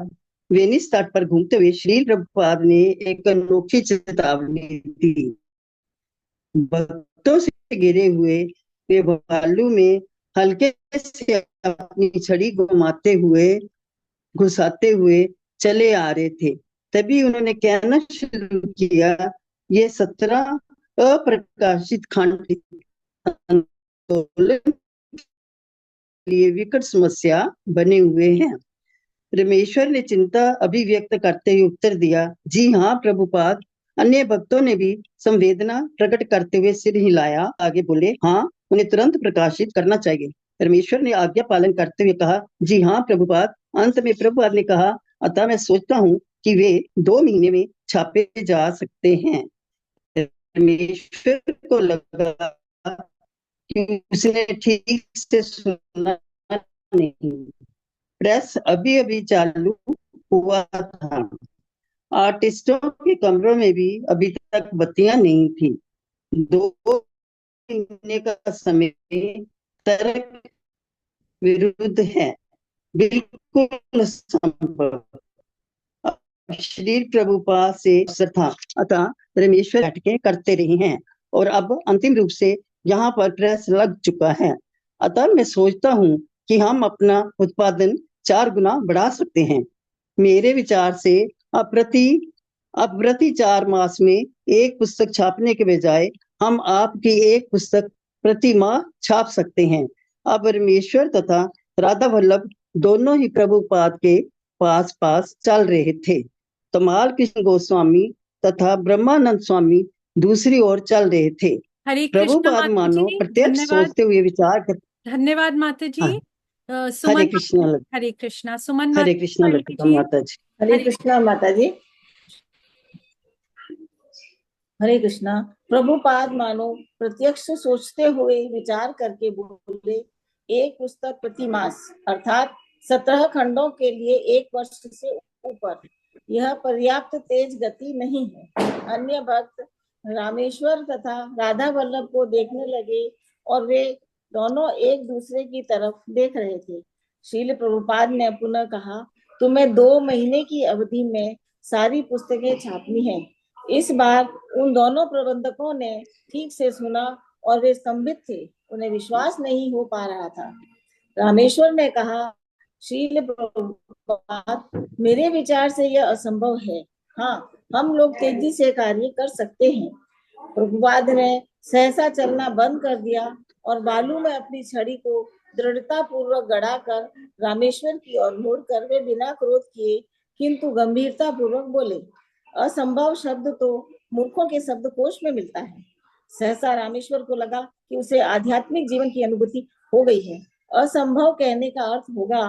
वेनिस तट पर घूमते हुए श्री प्रभुपाद ने एक अनोखी चेतावनी दी। भक्तों से घिरे हुए वे भालू में हल्के से अपनी छड़ी घुसाते हुए चले आ रहे थे। तभी उन्होंने कहना शुरू किया, ये 17 अप्रकाशित खंड आंदोलन के लिए विकट समस्या बने हुए हैं। रमेश्वर ने चिंता अभिव्यक्त करते हुए उत्तर दिया, जी हाँ प्रभुपाद। अन्य भक्तों ने भी संवेदना प्रकट करते हुए सिर हिलाया, आगे बोले, हाँ, उन्हें तुरंत प्रकाशित करना चाहिए। रमेश्वर ने आज्ञा पालन करते हुए कहा, जी हाँ प्रभुपाद। अंत में प्रभुपाद ने कहा, अतः मैं सोचता हूँ कि वे 2 महीने में छापे जा सकते हैं। रमेश्वर को लगा कि उसने ठीक से सुना नहीं। प्रेस अभी अभी चालू हुआ था। आर्टिस्टों के कमरों में भी अभी तक बत्तियां नहीं थी। 2 महीने का समय तर्क विरुद्ध है, बिल्कुल असंभव। श्री प्रभुपाद से अवसर था, अतः रमेश्वर बैठकें करते रहे हैं और अब अंतिम रूप से यहाँ पर प्रेस लग चुका है। अतः मैं सोचता हूँ कि हम अपना उत्पादन 4 गुना बढ़ा सकते हैं। मेरे विचार से अब प्रति 4 मास में एक पुस्तक छापने के बजाय हम आपकी एक पुस्तक प्रति माह छाप सकते हैं। अब रमेश्वर तथा राधा वल्लभ दोनों ही प्रभुपाद के पास चल रहे थे। तमाल कृष्ण गोस्वामी तथा ब्रह्मानंद स्वामी दूसरी ओर चल रहे थे। हरे कृष्णा प्रभुपाद माता मानो जी, प्रत्यक्ष धन्यवाद। सोचते हुए विचार कर। धन्यवाद माता जी। हाँ। सुमन हरे कृष्णा हरे कृष्णा। सुमन हरे माता कृष्णा पढ़ेंगी ललिता जी। माता जी। हरे कृष्णा माता जी। हरे कृष्णा। प्रभुपाद मानो प्रत्यक्ष सोचते हुए विचार करके बोले, एक पुस्तक प्रति मास अर्थात 17 खंडों के लिए 1 वर्ष से ऊपर, यह पर्याप्त तेज गति नहीं है। अन्य भक्त रामेश्वर तथा राधा वल्लभ को देखने लगे और वे दोनों एक दूसरे की तरफ देख रहे थे। श्रील प्रभुपाद ने पुनः कहा, तुम्हें 2 महीने की अवधि में सारी पुस्तकें छापनी है। इस बार उन दोनों प्रबंधकों ने ठीक से सुना और वे स्तंभित थे, उन्हें विश्वास नहीं हो पा रहा था। रामेश्वर ने कहा, श्रील प्रभुपाद, मेरे विचार से यह असंभव है। हाँ, हम लोग तेजी से कार्य कर सकते हैं। प्रभुपाद ने सहसा चलना बंद कर दिया और बालू में अपनी छड़ी को दृढ़ता पूर्वक गड़ाकर रामेश्वर की ओर मुड़कर वे बिना क्रोध किए किंतु गंभीरता पूर्वक बोले, असंभव शब्द तो मूर्खों के शब्दकोश में मिलता है। सहसा रामेश्वर को लगा कि उसे आध्यात्मिक जीवन की अनुभूति हो गई है। असंभव कहने का अर्थ होगा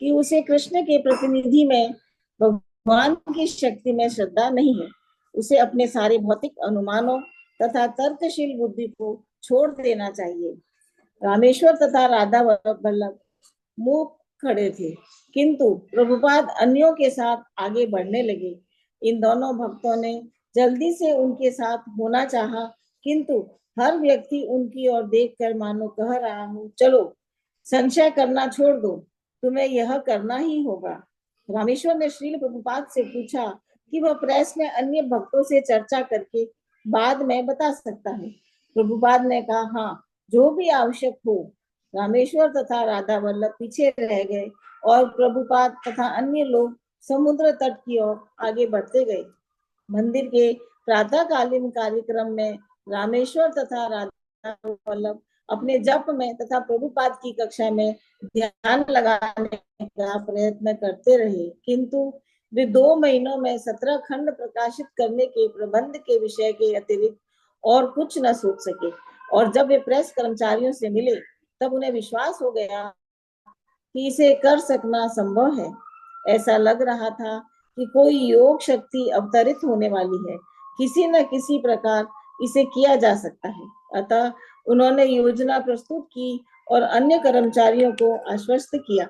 कि उसे कृष्ण के प्रतिनिधि में, भगवान की शक्ति में श्रद्धा नहीं है। उसे अपने सारे भौतिक अनुमानों तथा तर्कशील बुद्धि को छोड़ देना चाहिए। रामेश्वर तथा राधा वल्लभ मुंह खड़े थे, किंतु प्रभुपाद अन्यों के साथ आगे बढ़ने लगे। इन दोनों भक्तों ने जल्दी से उनके साथ होना चाहा, किंतु हर व्यक्ति उनकी ओर देखकर मानो कह रहा हो, चलो संशय करना छोड़ दो, तुम्हें यह करना ही होगा। रामेश्वर ने श्रील प्रभुपाद से पूछा कि वह प्रेस में अन्य भक्तों से चर्चा करके बाद में बता सकता है। प्रभुपाद ने कहा, हाँ, जो भी आवश्यक हो। रामेश्वर तथा राधा वल्लभ पीछे रह गए और प्रभुपाद तथा अन्य लोग समुद्र तट की ओर आगे बढ़ते गए। मंदिर के प्रातःकालीन कार्यक्रम में रामेश्वर तथा राधा वल्लभ अपने जप में तथा प्रभुपाद की कक्षा में ध्यान लगाने का प्रयत्न करते रहे, किंतु वे 2 महीनों में 17 खंड प्रकाशित करने के प्रबंध के विषय के अतिरिक्त और कुछ न सोच सके। और जब वे प्रेस कर्मचारियों से मिले तब उन्हें विश्वास हो गया कि इसे कर सकना संभव है। ऐसा लग रहा था कि कोई योग शक्ति अवतरित होने वाली है, किसी न किसी प्रकार इसे किया जा सकता है। अतः उन्होंने योजना प्रस्तुत की और अन्य कर्मचारियों को आश्वस्त किया।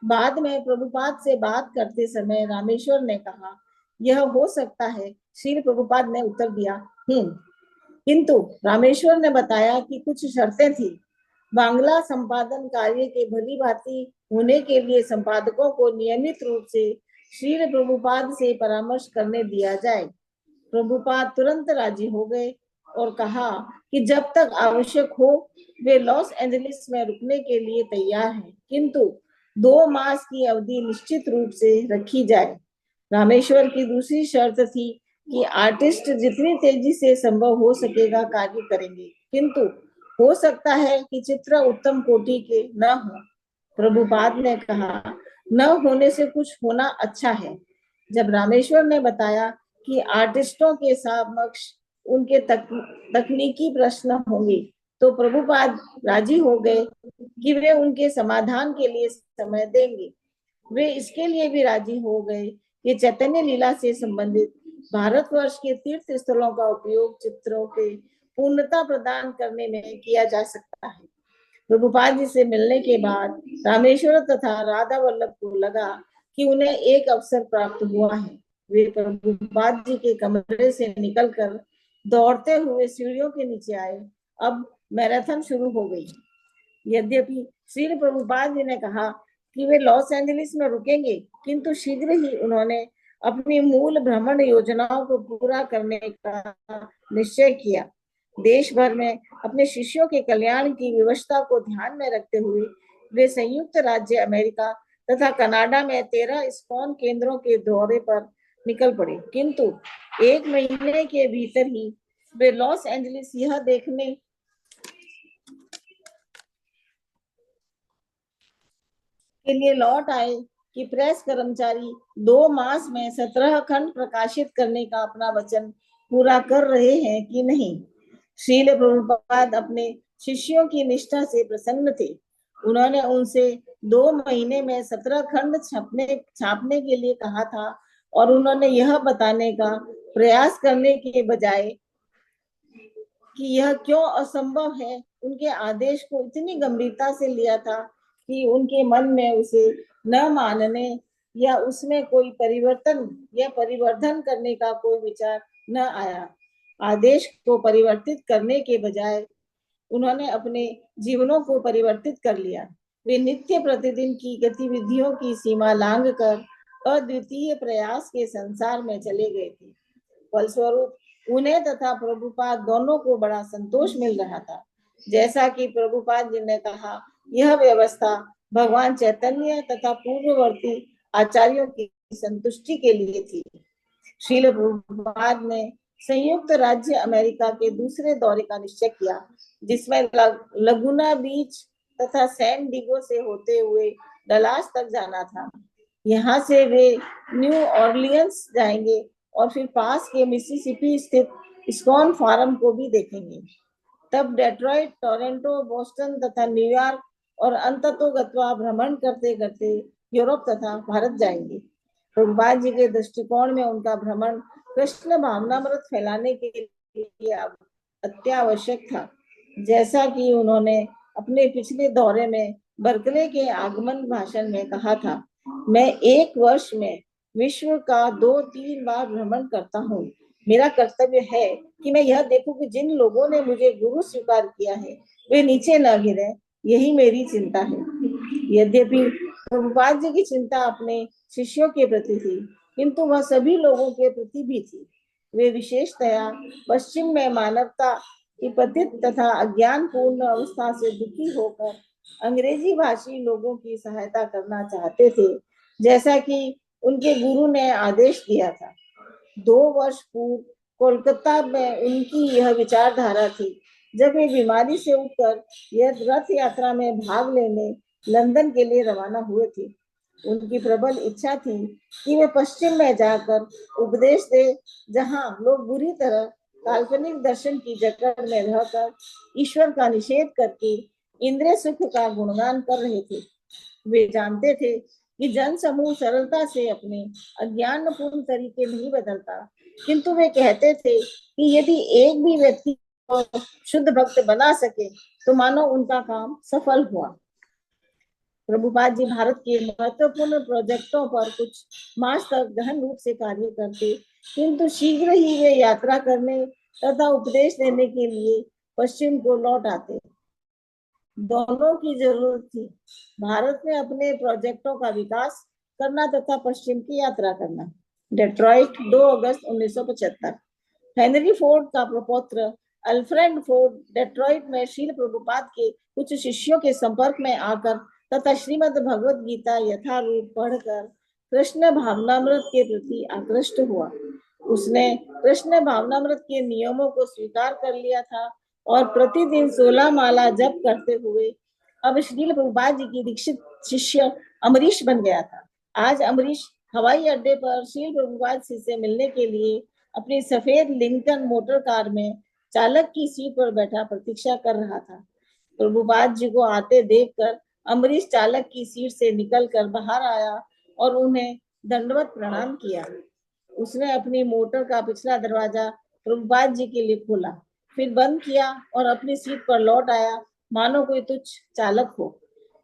बाद में प्रभुपाद से बात करते समय रामेश्वर ने कहा, यह हो सकता है। श्री प्रभुपाद ने उत्तर दिया, किंतु रामेश्वर ने बताया कि कुछ शर्तें थी। बांग्ला संपादन कार्य के भली भांति होने के लिए संपादकों को नियमित रूप से श्री प्रभुपाद से परामर्श करने दिया जाए। प्रभुपाद तुरंत राजी हो गए और कहा कि जब तक आवश्यक हो वे लॉस एंजलिस में रुकने के लिए तैयार हैं, किंतु 2 मास की अवधि निश्चित रूप से रखी जाए। रामेश्वर की दूसरी शर्त थी कि आर्टिस्ट जितनी तेजी से संभव हो सकेगा कार्य करेंगे, किंतु हो सकता है कि चित्र उत्तम कोटि के न हो। प्रभुपाद ने कहा, न होने से कुछ होना अच्छा है। जब रामेश्वर ने बताया कि आर्टिस्टों के समक्ष उनके तकनीकी प्रश्न होंगे, तो प्रभुपाद राजी हो गए कि वे उनके समाधान के लिए समय देंगे। वे इसके लिए भी राजी हो गए कि चैतन्य लीला से संबंधित भारतवर्ष के तीर्थ स्थलों का उपयोग चित्रों के पूर्णता प्रदान करने में किया जा सकता है। प्रभुपाद जी से मिलने के बाद रामेश्वर तथा राधा वल्लभ को लगा कि उन्हें एक अवसर प्राप्त हुआ है। वे प्रभुपाद जी के कमरे से निकलकर दौड़ते हुए सीढ़ियों के नीचे आए। अब मैराथन शुरू हो गई। यद्यपि श्री प्रभुपाद जी ने कहा कि वे लॉस एंजलिस में रुकेंगे, किंतु शीघ्र ही उन्होंने अपनी मूल भ्रमण योजनाओं को पूरा करने का निश्चय किया। देश भर में अपने शिष्यों के कल्याण की व्यवस्था को ध्यान में रखते हुए वे संयुक्त राज्य अमेरिका तथा कनाडा में 13 इस्कॉन केंद्रों के दौरे पर निकल पड़े, किंतु 1 महीने के भीतर ही वे लॉस एंजलिस यह देखने के लिए लौट आए कि प्रेस कर्मचारी 2 मास में 17 खंड प्रकाशित करने का अपना वचन पूरा कर रहे हैं कि नहीं। श्रील प्रभुपाद अपने शिष्यों की निष्ठा से प्रसन्न थे। उन्होंने उनसे 2 महीने में 17 खंड छापने के लिए कहा था और उन्होंने यह बताने का प्रयास करने के बजाय कि यह क्यों असंभव है, उनके आदेश को इतनी गंभीरता से लिया था कि उनके मन में उसे न मानने या उसमें कोई परिवर्तन या परिवर्धन करने का कोई विचार न आया। आदेश को परिवर्तित करने के बजाय उन्होंने अपने जीवनों को परिवर्तित कर लिया। वे नित्य प्रतिदिन की गतिविधियों की सीमा लांघकर अद्वितीय प्रयास के संसार में चले गए थे। फलस्वरूप उन्हें तथा प्रभुपाद दोनों को बड़ा संतोष मिल रहा था। जैसा कि प्रभुपाद जी ने कहा, यह व्यवस्था भगवान चैतन्य तथा पूर्ववर्ती आचार्यों की संतुष्टि के लिए थी। श्रील प्रभुपाद ने संयुक्त राज्य अमेरिका के दूसरे दौरे का निश्चय किया, जिसमें लगुना बीच तथा सैन डिगो से होते हुए डलास तक जाना था। यहाँ से वे न्यू ऑर्लियंस जाएंगे और फिर पास के मिसिसिपी स्थित इस्कॉन फार्म को भी देखेंगे। तब डेट्रॉइट, टोरंटो, बोस्टन तथा न्यूयॉर्क और अंततोगत्वा भ्रमण करते करते यूरोप तथा भारत जाएंगे। प्रभुपाद जी के दृष्टिकोण में उनका भ्रमण कृष्ण भावनामृत फैलाने के लिए अत्यावश्यक था। जैसा कि उन्होंने अपने पिछले दौरे में बर्कले के आगमन भाषण में कहा था, मैं एक वर्ष में विश्व का 2-3 बार भ्रमण करता हूँ। मेरा कर्तव्य है कि मैं यह देखूं कि जिन लोगों ने मुझे गुरु स्वीकार किया है वे नीचे न गिरे। यही मेरी चिंता है। यद्यपि प्रभुपाद जी की चिंता अपने शिष्यों के प्रति थी, किंतु वह सभी लोगों के प्रति भी थी। वे विशेषतया पश्चिम में मानवता की पतित तथा अज्ञान पूर्ण अवस्था से दुखी होकर अंग्रेजी भाषी लोगों की सहायता करना चाहते थे, जैसा कि उनके गुरु ने आदेश दिया था। 2 वर्ष पूर्व कोलकाता में उनकी यह विचारधारा थी। जब वे बीमारी से उठकर यह रथ यात्रा में भाग लेने लंदन के लिए रवाना हुए थे, उनकी प्रबल इच्छा थी कि वे पश्चिम में जाकर उपदेश दे, जहां लोग बुरी तरह काल्पनिक दर्शन की जकड़ में रहकर ईश्वर का निषेध करके इंद्रिय सुख का गुणगान कर रहे थे। वे जानते थे कि जन समूह सरलता से अपने अज्ञानपूर्ण तरीके नहीं बदलता, किंतु वे कहते थे कि यदि एक भी व्यक्ति को शुद्ध भक्त बना सके तो मानो उनका काम सफल हुआ। प्रभुपाद जी भारत के महत्वपूर्ण प्रोजेक्टों पर कुछ मास तक गहन रूप से कार्य करते, किंतु शीघ्र ही वे यात्रा करने तथा उपदेश देने के लिए पश्चिम को लौट आते। दोनों की जरूरत थी, भारत में अपने प्रोजेक्टों का विकास करना तथा पश्चिम की यात्रा करना। डेट्रॉइट, 2 अगस्त 1975। हेनरी फोर्ड का प्रपौत्र अल्फ्रेड फोर्ड डेट्रॉइट में श्रील प्रभुपाद के कुछ शिष्यों के संपर्क में आकर तथा श्रीमद् भगवद गीता यथारूप पढ़कर कृष्ण भावनामृत के प्रति आकृष्ट हुआ। उसने कृष्ण भावनामृत के नियमों को स्वीकार कर लिया था और प्रतिदिन 16 माला जप करते हुए अब श्रील प्रभुपाद जी की दीक्षित शिष्य अमरीश बन गया था। आज अमरीश हवाई अड्डे पर श्रील प्रभुपाद जी से मिलने के लिए अपनी सफेद लिंकन मोटर कार में चालक की सीट पर बैठा प्रतीक्षा कर रहा था। प्रभुपाद जी को आते देखकर अमरीश चालक की सीट से निकलकर बाहर आया और उन्हें दंडवत प्रणाम किया। उसने अपनी मोटर का पिछला दरवाजा प्रभुपाद जी के लिए खोला, फिर बंद किया और अपनी सीट पर लौट आया, मानो कोई तुच्छ चालक हो।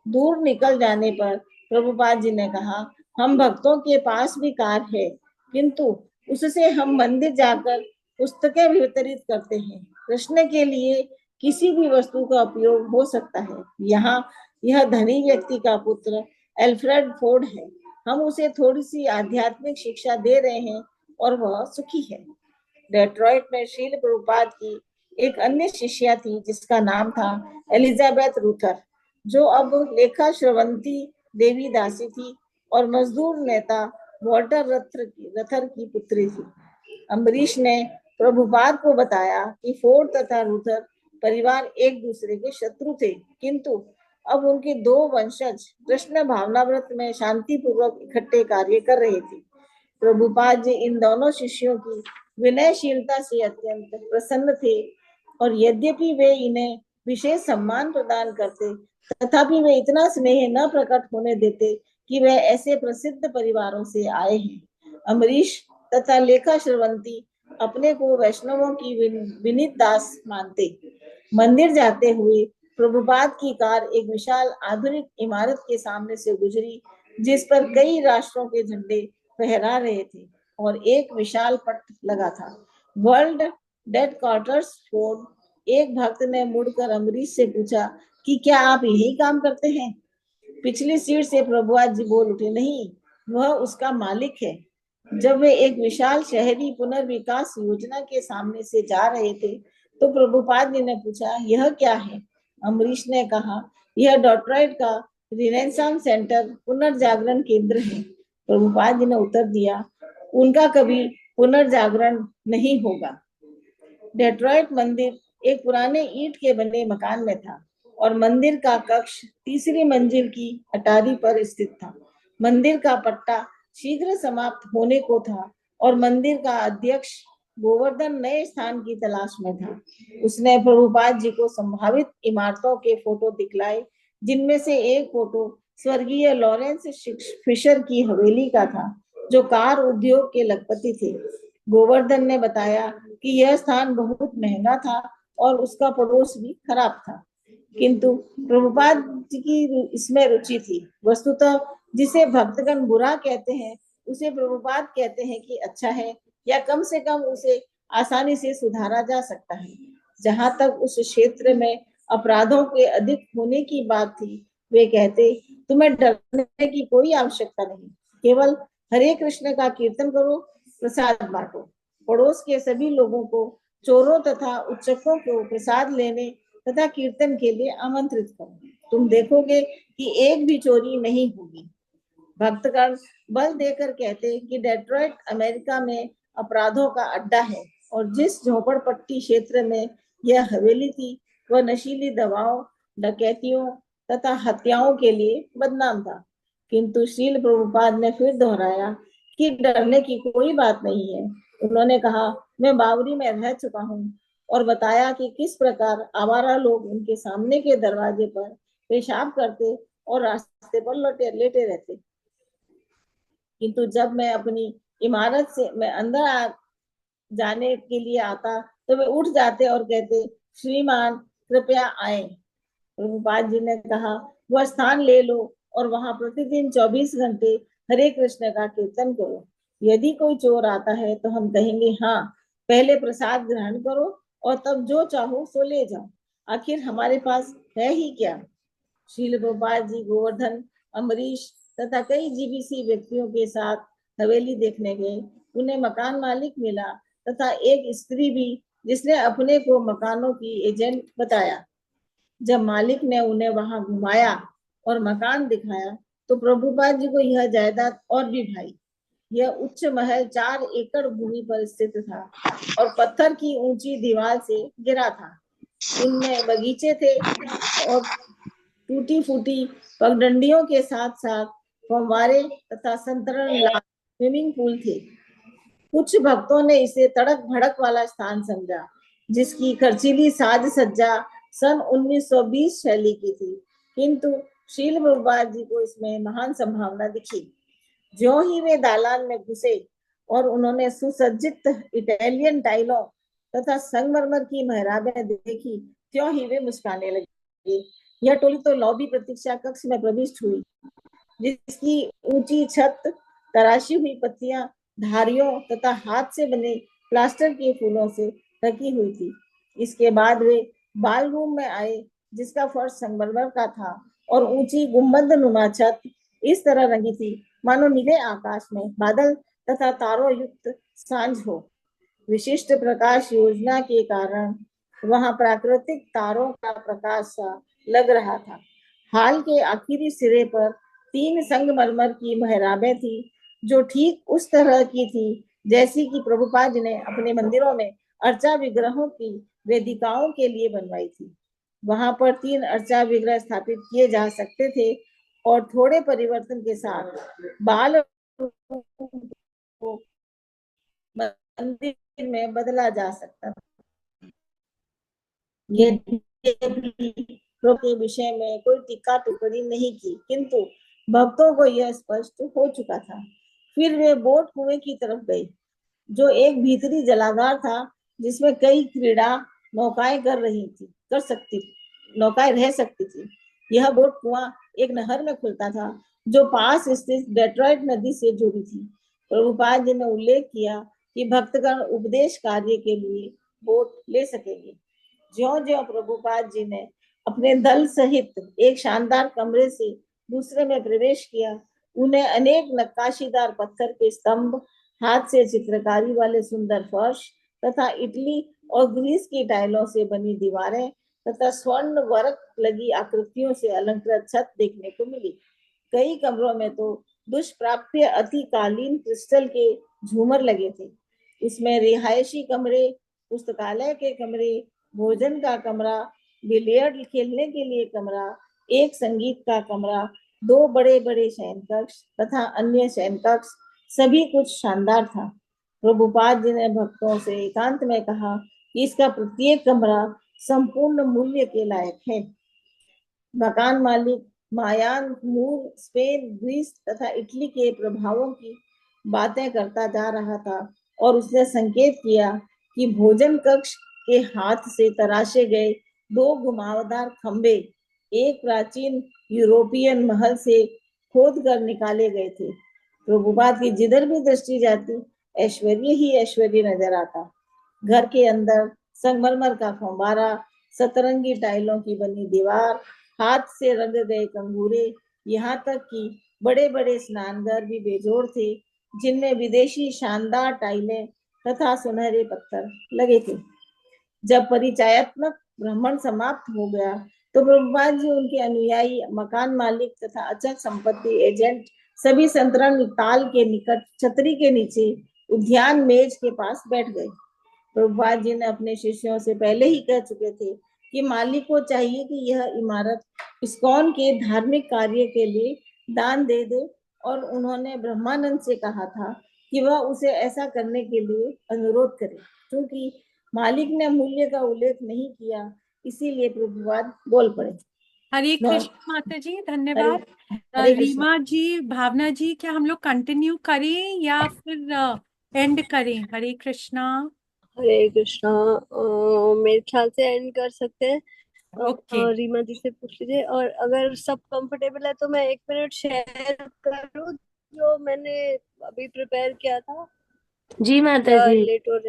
दूर निकल जाने पर प्रभुपाद जी ने कहा, हम भक्तों के पास भी कार है, किंतु उससे हम मंदिर जाकर पुस्तकें वितरित करते हैं। कृष्ण के लिए किसी भी वस्तु का उपयोग हो सकता है। यहाँ यह धनी व्यक्ति का पुत्र अल्फ्रेड फोर्ड है। हम उसे थोड़ी सी आध्यात्मिक शिक्षा दे रहे हैं और वह सुखी है। डेट्रॉइट में श्रील प्रभुपाद की एक अन्य शिष्या थी जिसका नाम था एलिजाबेथ रूथर, जो अब लेखा श्रवंती देवी दासी थी और मजदूर नेता वॉल्टर रथर की पुत्री थी। अम्बरीश ने प्रभुपाद को बताया कि फोर्ड तथा रूथर परिवार एक दूसरे के शत्रु थे, किंतु अब उनके 2 वंशज कृष्ण भावनाव्रत में शांति पूर्वक इकट्ठे कार्य कर रहे थे। प्रभुपाद जी इन दोनों शिष्यों की विनयशीलता से अत्यंत प्रसन्न थे और यद्यपि वे इन्हें विशेष सम्मान प्रदान करते, तथापि वे इतना स्नेह न प्रकट होने देते कि वे ऐसे प्रसिद्ध परिवारों से आए हैं। अम्बरीश तथा लेखा श्रवंती अपने को वैष्णवों की विनीत दास मानते। मंदिर जाते हुए प्रभुपाद की कार एक विशाल आधुनिक इमारत के सामने से गुजरी, जिस पर कई राष्ट्रों के झंडे फहरा रहे थे और एक विशाल पट लगा था, वर्ल्ड डेड क्वार्टर्स फोर्ड। एक भक्त ने मुड़कर अम्बरीश से पूछा कि क्या आप यही काम करते हैं? पिछली सीट से प्रभुपाद जी बोल उठे, नहीं, वह उसका मालिक है। जब वे एक विशाल शहरी पुनर्विकास योजना के सामने से जा रहे थे तो प्रभुपाद जी ने पूछा, यह क्या है? अम्बरीश ने कहा, यह डेट्रॉइट का रिनेसांस सेंटर पुनर्जागरण केंद्र है। प्रभुपाद जी ने उत्तर दिया, उनका कभी पुनर्जागरण नहीं होगा। डेट्रॉइट मंदिर एक पुराने ईंट के बने मकान में था और मंदिर का कक्ष तीसरी मंजिल की अटारी पर स्थित था। मंदिर का पट्टा शीघ्र समाप्त होने को था और मंदिर का अध्यक्ष गोवर्धन नए स्थान की तलाश में था। उसने प्रभुपाद जी को संभावित इमारतों के फोटो दिखलाए, जिनमें से एक फोटो स्वर्गीय लॉरेंस फिशर की हवेली का था, जो कार उद्योग के लखपति थे। गोवर्धन ने बताया कि यह स्थान बहुत महंगा था और उसका पड़ोस भी खराब था, किंतु प्रभुपाद जी की इसमें रुचि थी। वस्तुतः जिसे भक्तगण बुरा कहते हैं उसे प्रभुपाद कहते हैं कि अच्छा है, या कम से कम उसे आसानी से सुधारा जा सकता है। जहां तक उस क्षेत्र में अपराधों के अधिक होने की बात थी, वे कहते, तुम्हें डरने की कोई आवश्यकता नहीं, केवल हरे कृष्ण का कीर्तन करो, प्रसाद बांटो, पड़ोस के सभी लोगों को, चोरों तथा उच्चकों को प्रसाद लेने तथा कीर्तन के लिए आमंत्रित करो। तुम देखोगे कि एक भी चोरी नहीं होगी। भक्तगण बल देकर कहते कि डेट्रॉइट अमेरिका में अपराधों का अड्डा है और जिस झोपड़पट्टी क्षेत्र में यह हवेली थी वह नशीली दवाओं, डकैतियों तथा हत्याओं के लिए बदनाम था। किंतु श्रील प्रभुपाद ने फिर दोहराया कि डरने की कोई बात नहीं है। उन्होंने कहा, मैं बावरी में रह चुका हूँ, और बताया कि किस प्रकार आवारा लोग उनके सामने के दरवाजे पर पेशाब करते और रास्ते पर लेटे रहते, किंतु जब मैं अपनी इमारत से मैं अंदर जाने के लिए आता तो वे उठ जाते और कहते, श्रीमान कृपया आए। प्रभुपाद जी ने कहा, वह स्थान ले लो और वहां प्रतिदिन 24 घंटे हरे कृष्ण का कीर्तन करो। यदि कोई चोर आता है तो हम कहेंगे, हाँ, पहले प्रसाद ग्रहण करो और तब जो चाहो सो ले जाओ, आखिर हमारे पास है ही क्या। श्रील प्रभुपाद जी गोवर्धन, अम्बरीश तथा कई जीबीसी व्यक्तियों के साथ हवेली देखने गए। उन्हें मकान मालिक मिला तथा एक स्त्री भी, जिसने अपने को मकानों की एजेंट बताया। जब मालिक ने उन्हें वहां घुमाया और मकान दिखाया तो प्रभुपाद जी को यह जायदाद और भी भाई। यह उच्च महल 4 एकड़ भूमि पर स्थित था और पत्थर की ऊंची दीवार से घिरा था। इनमें बगीचे थे और टूटी फूटी पगडंडियों के साथ साथ फव्वारे तथा संतरण स्विमिंग पूल थे। कुछ भक्तों ने इसे तड़क भड़क वाला स्थान समझा, जिसकी खर्चीली साज सज्जा सन 1920 शैली की थी, किंतु श्रील प्रभुपाद जी को इसमें महान संभावना दिखी। ज्यों ही वे दालान में घुसे और उन्होंने सुसज्जित इटालियन टाइलों तथा संगमरमर की मेहराबें देखी, त्यों ही वे मुस्कुराने लगे। यह टोली तो लॉबी प्रतीक्षा कक्ष में प्रविष्ट हुई, जिसकी ऊंची छत तराशी हुई पत्तियां, धारियों तथा हाथ से बने प्लास्टर के फूलों से ढकी हुई थी। इसके बाद वे बाल रूम में आए, जिसका फर्श संगमरमर का था और ऊंची गुंबद नुमा छत इस तरह रंगी थी मानो नीले आकाश में बादल तथा तारों युक्त सांझ हो। विशिष्ट प्रकाश योजना के कारण वहां प्राकृतिक तारों का प्रकाश सा लग रहा था। हाल के आखिरी सिरे पर 3 संगमरमर की मेहराबें थी, जो ठीक उस तरह की थी जैसी कि प्रभुपाद जी ने अपने मंदिरों में अर्चा विग्रहों की वेदिकाओं के लिए बनवाई थी। वहां पर 3 अर्चा विग्रह स्थापित किए जा सकते थे और थोड़े परिवर्तन के साथ बाल को मंदिर में बदला जा सकता था। के विषय में कोई टीका टिप्पणी नहीं की, किंतु भक्तों को यह स्पष्ट हो चुका था। फिर वे बोट कुएं की तरफ गए, जो एक भीतरी जलागार था, जिसमें कई क्रीड़ा नौकाएं नौकाएं रह सकती थी। यह बोट कुआं एक नहर में खुलता था, जो पास स्थित डेट्रॉइट नदी से जुड़ी थी। प्रभुपाद जी ने उल्लेख किया कि भक्तगण उपदेश कार्य के लिए बोट ले सकेंगे। ज्यों ज्यों प्रभुपाद जी ने अपने दल सहित एक शानदार कमरे से दूसरे में प्रवेश किया। उन्हें अनेक नक्काशीदार पत्थर के स्तंभ, हाथ से चित्रकारी वाले सुंदर फर्श तथा इटली और ग्रीस की टाइलों से बनी दीवारें तथा स्वर्ण वर्क लगी आकृतियों से अलंकृत छत देखने को मिली। कई कमरों में तो दुष्प्राप्य अतिकालीन क्रिस्टल के झूमर लगे थे। इसमें रिहायशी कमरे, पुस्तकालय के कमरे, भोजन का कमरा, बिलियर्ड खेलने के लिए कमरा, एक संगीत का कमरा, दो बड़े बड़े शयन कक्ष तथा अन्य शयन कक्ष, सभी कुछ शानदार था। प्रभुपाद जी ने भक्तों से एकांत में कहा कि इसका प्रत्येक कमरा संपूर्ण मूल्य के लायक है। मकान मालिक मायान, मूर, स्पेन, ग्रीस तथा इटली के प्रभावों की बातें करता जा रहा था और उसने संकेत किया कि भोजन कक्ष के हाथ से तराशे गए दो घुमावदार खंबे एक प्राचीन यूरोपियन महल से खोद कर निकाले गए थे। प्रभुपाद की जिधर भी दृष्टि जाती ऐश्वर्य ही ऐश्वर्य नजर आता। घर के अंदर संगमरमर का फव्वारा, सतरंगी टाइलों की बनी दीवार, हाथ से रंग गए कंगूरे, यहाँ तक कि बड़े बड़े स्नानघर भी बेजोड़ थे जिनमें विदेशी शानदार टाइलें तथा सुनहरे पत्थर लगे थे। जब परिचयात्मक भ्रमण समाप्त हो गया तो प्रभुपाद जी, उनके अनुयायी, मकान मालिक तथा अचल संपत्ति एजेंट सभी संतरण ताल के निकट छतरी के नीचे उद्यान मेज के पास बैठ गए। प्रभुपाद जी ने अपने शिष्यों से पहले ही कह चुके थे कि मालिक को चाहिए कि यह इमारत इस्कॉन के धार्मिक कार्य के लिए दान दे दे और उन्होंने ब्रह्मानंद से कहा था कि वह उसे ऐसा करने के लिए अनुरोध करे। क्योंकि मालिक ने मूल्य का उल्लेख नहीं किया, इसीलिए प्रभुपाद बोल पड़े। हरे कृष्ण माता जी, हरे धन्यवाद। हरे कृष्ण। रीमा जी, भावना जी, क्या हम लोग कंटिन्यू करें या फिर एंड करें? हरे कृष्णा। हरे कृष्णा। मेरे ख्याल से एंड कर सकते हैं। ओके। रीमा जी से पूछ लीजिए, और अगर सब कंफर्टेबल है तो मैं 1 मिनट शेयर करूं जो मैंने अभी प्रिपेयर किया था। जी माता जी। लेट हो